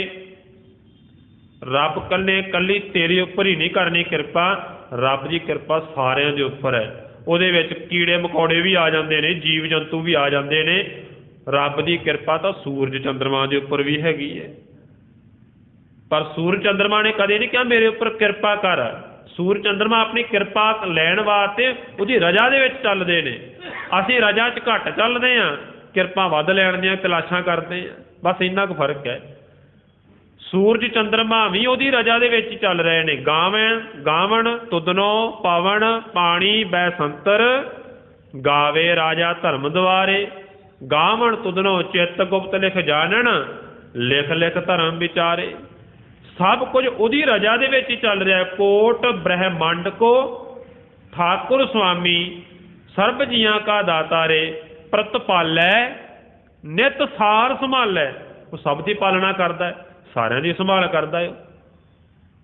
रब कल्ले कल्ली तेरे उपर ही नहीं करनी कृपा, रब की कृपा सारिਆਂ ਦੇ उपर है। ਉਹਦੇ ਵਿੱਚ कीड़े मकौड़े भी आ जाते हैं, जीव जंतु भी आ जाते हैं। रब की कृपा तो सूरज चंद्रमा के उपर भी हैगी है, पर सूरज चंद्रमा ने कदे नहीं कहा मेरे उपर कृपा कर। सूरज चंद्रमा अपनी कृपा लैण वास्ते उसकी रजा दे विच चलदे ने, असीं रजा च घट चलदे हां, कृपा वध लैण दीआं तलाशां करदे हां। बस इन्ना कुछ फर्क है। सूरज चंद्रमा भी उसकी रजा दे विच चल रहे हैं। गावण गावण तुदनो पवन पानी बैसंतर, गावे राजा धर्म द्वारे, गावण तुदनो चित्त गुप्त लिख जानन, लिख लिख धर्म विचारे। सब कुछ उसकी रजा दे विच ही चल रहा है। कोट ब्रह्मंड को ठाकुर स्वामी, सर्ब जियां का दातारे, प्रतिपालै नित सार संभालै। वो सब की पालना करता है, सारिਆਂ ਦੀ संभाल करता है।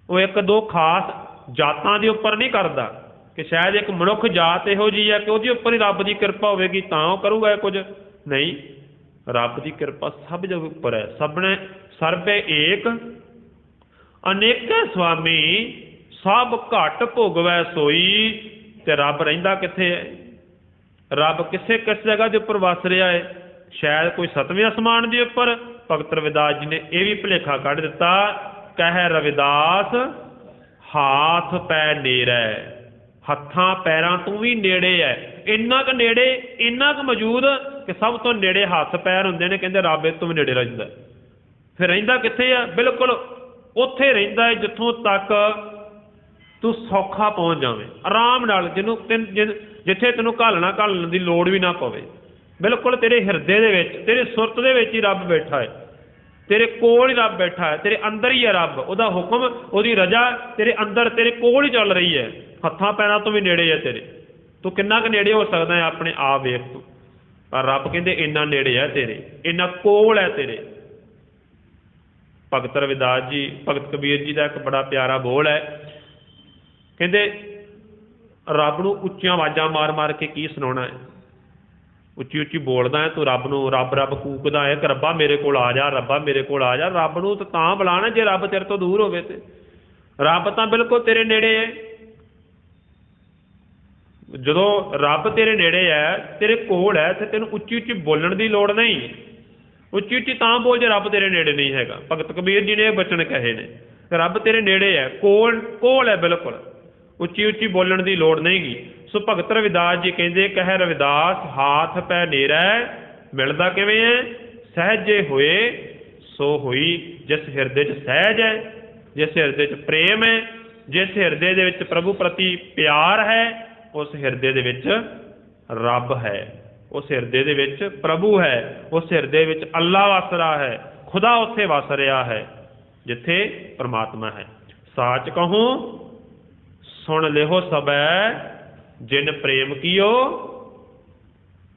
वो एक दो खास जातां के उपर नहीं करता कि शायद एक मनुख जात इहो जी है कि उसके उपर ही रब की कृपा होगी तां वो करूगा कुछ नहीं। रब की कृपा सब के उपर है। सबने सर्ब एक अनेक स्वामी, सब घट भोगवै सोई। ते रब रहिंदा किथे है? रब किसे किस जगह के उपर वस रहा है? शायद कोई सतवें आसमान के उपर। भगत रविदास जी ने यह भी भुलेखा कढ़ दिता, कह रविदास हाथ पै नेड़ै, हत्थां पैरां तू भी नेड़े है। इन्ना क नेड़े, इन्ना क मौजूद कि सब तो नेड़े हथ पैर हुंदे ने। कहंदे रब इस तों भी नेड़े रहिंदा। फिर रहिंदा कित्थे आ? बिल्कुल उत्थे रहिंदा है जिथों तक तू सौखा पहुँच जावे, आराम नाल, जिथे तैनूं घालना घालण की लोड़ भी ना पवे। बिल्कुल तेरे हिरदे दे विच, तेरे सुरत दे विच ही रब बैठा है, तेरे कोल ही रब बैठा है, तेरे अंदर ही है रब। उहदा हुक्म, उहदी रजा तेरे अंदर, तेरे कोल ही चल रही है। हत्थां पैरां तो भी नेड़े है तेरे। तू किन्ना क नेड़े हो सकदा है अपने आप वेख तू। पर रब कहंदे इन्ना नेड़े है तेरे, इन्ना कोल है तेरे। भगत रविदास जी, भगत कबीर जी का एक बड़ा प्यारा बोल है, कहंदे रब नूं उच्चियां आवाज़ां मार मार के की सुनाउणा है? उच्ची उच्ची बोलदा है तू रब नूं, रब रब कूकदा है कि रब्बा मेरे कोल आ जा, रब्बा मेरे कोल आ जा। रब नूं तां बुलाना जे रब तेरे तो दूर होवे ते। रब तां बिल्कुल तेरे नेड़े है। ਜਦੋਂ ਰੱਬ ਤੇਰੇ ਨੇੜੇ ਹੈ, ਤੇਰੇ ਕੋਲ ਹੈ, ਤੇ ਤੈਨੂੰ ਉੱਚੀ ਉੱਚੀ ਬੋਲਣ ਦੀ ਲੋੜ ਨਹੀਂ। ਉੱਚੀ ਉੱਚੀ ਤਾਂ ਬੋਲ ਜੇ ਰੱਬ ਤੇਰੇ ਨੇੜੇ ਨਹੀਂ ਹੈਗਾ। ਭਗਤ ਕਬੀਰ ਜੀ ਨੇ ਇਹ ਬਚਨ ਕਹੇ ਨੇ, ਰੱਬ ਤੇਰੇ ਨੇੜੇ ਹੈ, ਕੋਲ ਹੈ ਬਿਲਕੁਲ, ਉੱਚੀ ਉੱਚੀ ਬੋਲਣ ਦੀ ਲੋੜ ਨਹੀਂ ਗੀ। ਸੋ ਭਗਤ ਰਵਿਦਾਸ ਜੀ ਕਹਿੰਦੇ, ਕਹਿ ਰਵਿਦਾਸ ਹਾਥ ਪੈ ਨੇਰਾ, ਮਿਲਦਾ ਕਿਵੇਂ ਹੈ? ਸਹਿਜੇ ਹੋਏ ਸੋ ਹੋਈ। ਜਿਸ ਹਿਰਦੇ 'ਚ ਸਹਿਜ ਹੈ, ਜਿਸ ਹਿਰਦੇ 'ਚ ਪ੍ਰੇਮ ਹੈ, ਜਿਸ ਹਿਰਦੇ ਦੇ ਵਿੱਚ ਪ੍ਰਭੂ ਪ੍ਰਤੀ ਪਿਆਰ ਹੈ, ਉਸ ਹਿਰਦੇ ਦੇ ਵਿੱਚ ਰੱਬ ਹੈ, ਉਸ ਹਿਰਦੇ ਦੇ ਵਿੱਚ ਪ੍ਰਭੂ ਹੈ, ਉਸ ਹਿਰਦੇ ਵਿੱਚ ਅੱਲਾ ਵਸ ਰਿਹਾ ਹੈ, ਖੁਦਾ ਉੱਥੇ ਵਸ ਰਿਹਾ ਹੈ ਜਿੱਥੇ ਪਰਮਾਤਮਾ ਹੈ। ਸਾਚ ਕਹੂੰ ਸੁਣ ਲਿਓ ਸਬੈ, ਜਿਨ ਪ੍ਰੇਮ ਕੀਓ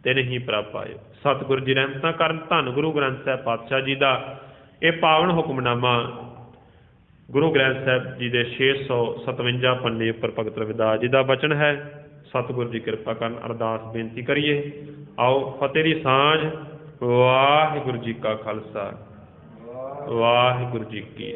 ਤਿਨ ਹੀ ਪ੍ਰਭ ਪਾਇਓ। ਸਤਿਗੁਰੂ ਜੀ ਰਹਿਮਤਾਂ ਕਰਨ। ਧੰਨ ਗੁਰੂ ਗ੍ਰੰਥ ਸਾਹਿਬ ਪਾਤਸ਼ਾਹ ਜੀ ਦਾ ਇਹ ਪਾਵਨ ਹੁਕਮਨਾਮਾ ਗੁਰੂ ਗ੍ਰੰਥ ਸਾਹਿਬ ਜੀ ਦੇ 657 ਪੰਨੇ ਉੱਪਰ ਭਗਤ ਰਵਿਦਾਸ ਜੀ ਦਾ ਬਚਨ ਹੈ। ਸਤਿਗੁਰੂ ਜੀ ਕਿਰਪਾ ਕਰਨ। ਅਰਦਾਸ ਬੇਨਤੀ ਕਰੀਏ। ਆਓ ਫਤਿਹ ਦੀ ਸਾਂਝ। ਵਾਹਿਗੁਰੂ ਜੀ ਕਾ ਖਾਲਸਾ, ਵਾਹਿਗੁਰੂ ਜੀ ਕੀ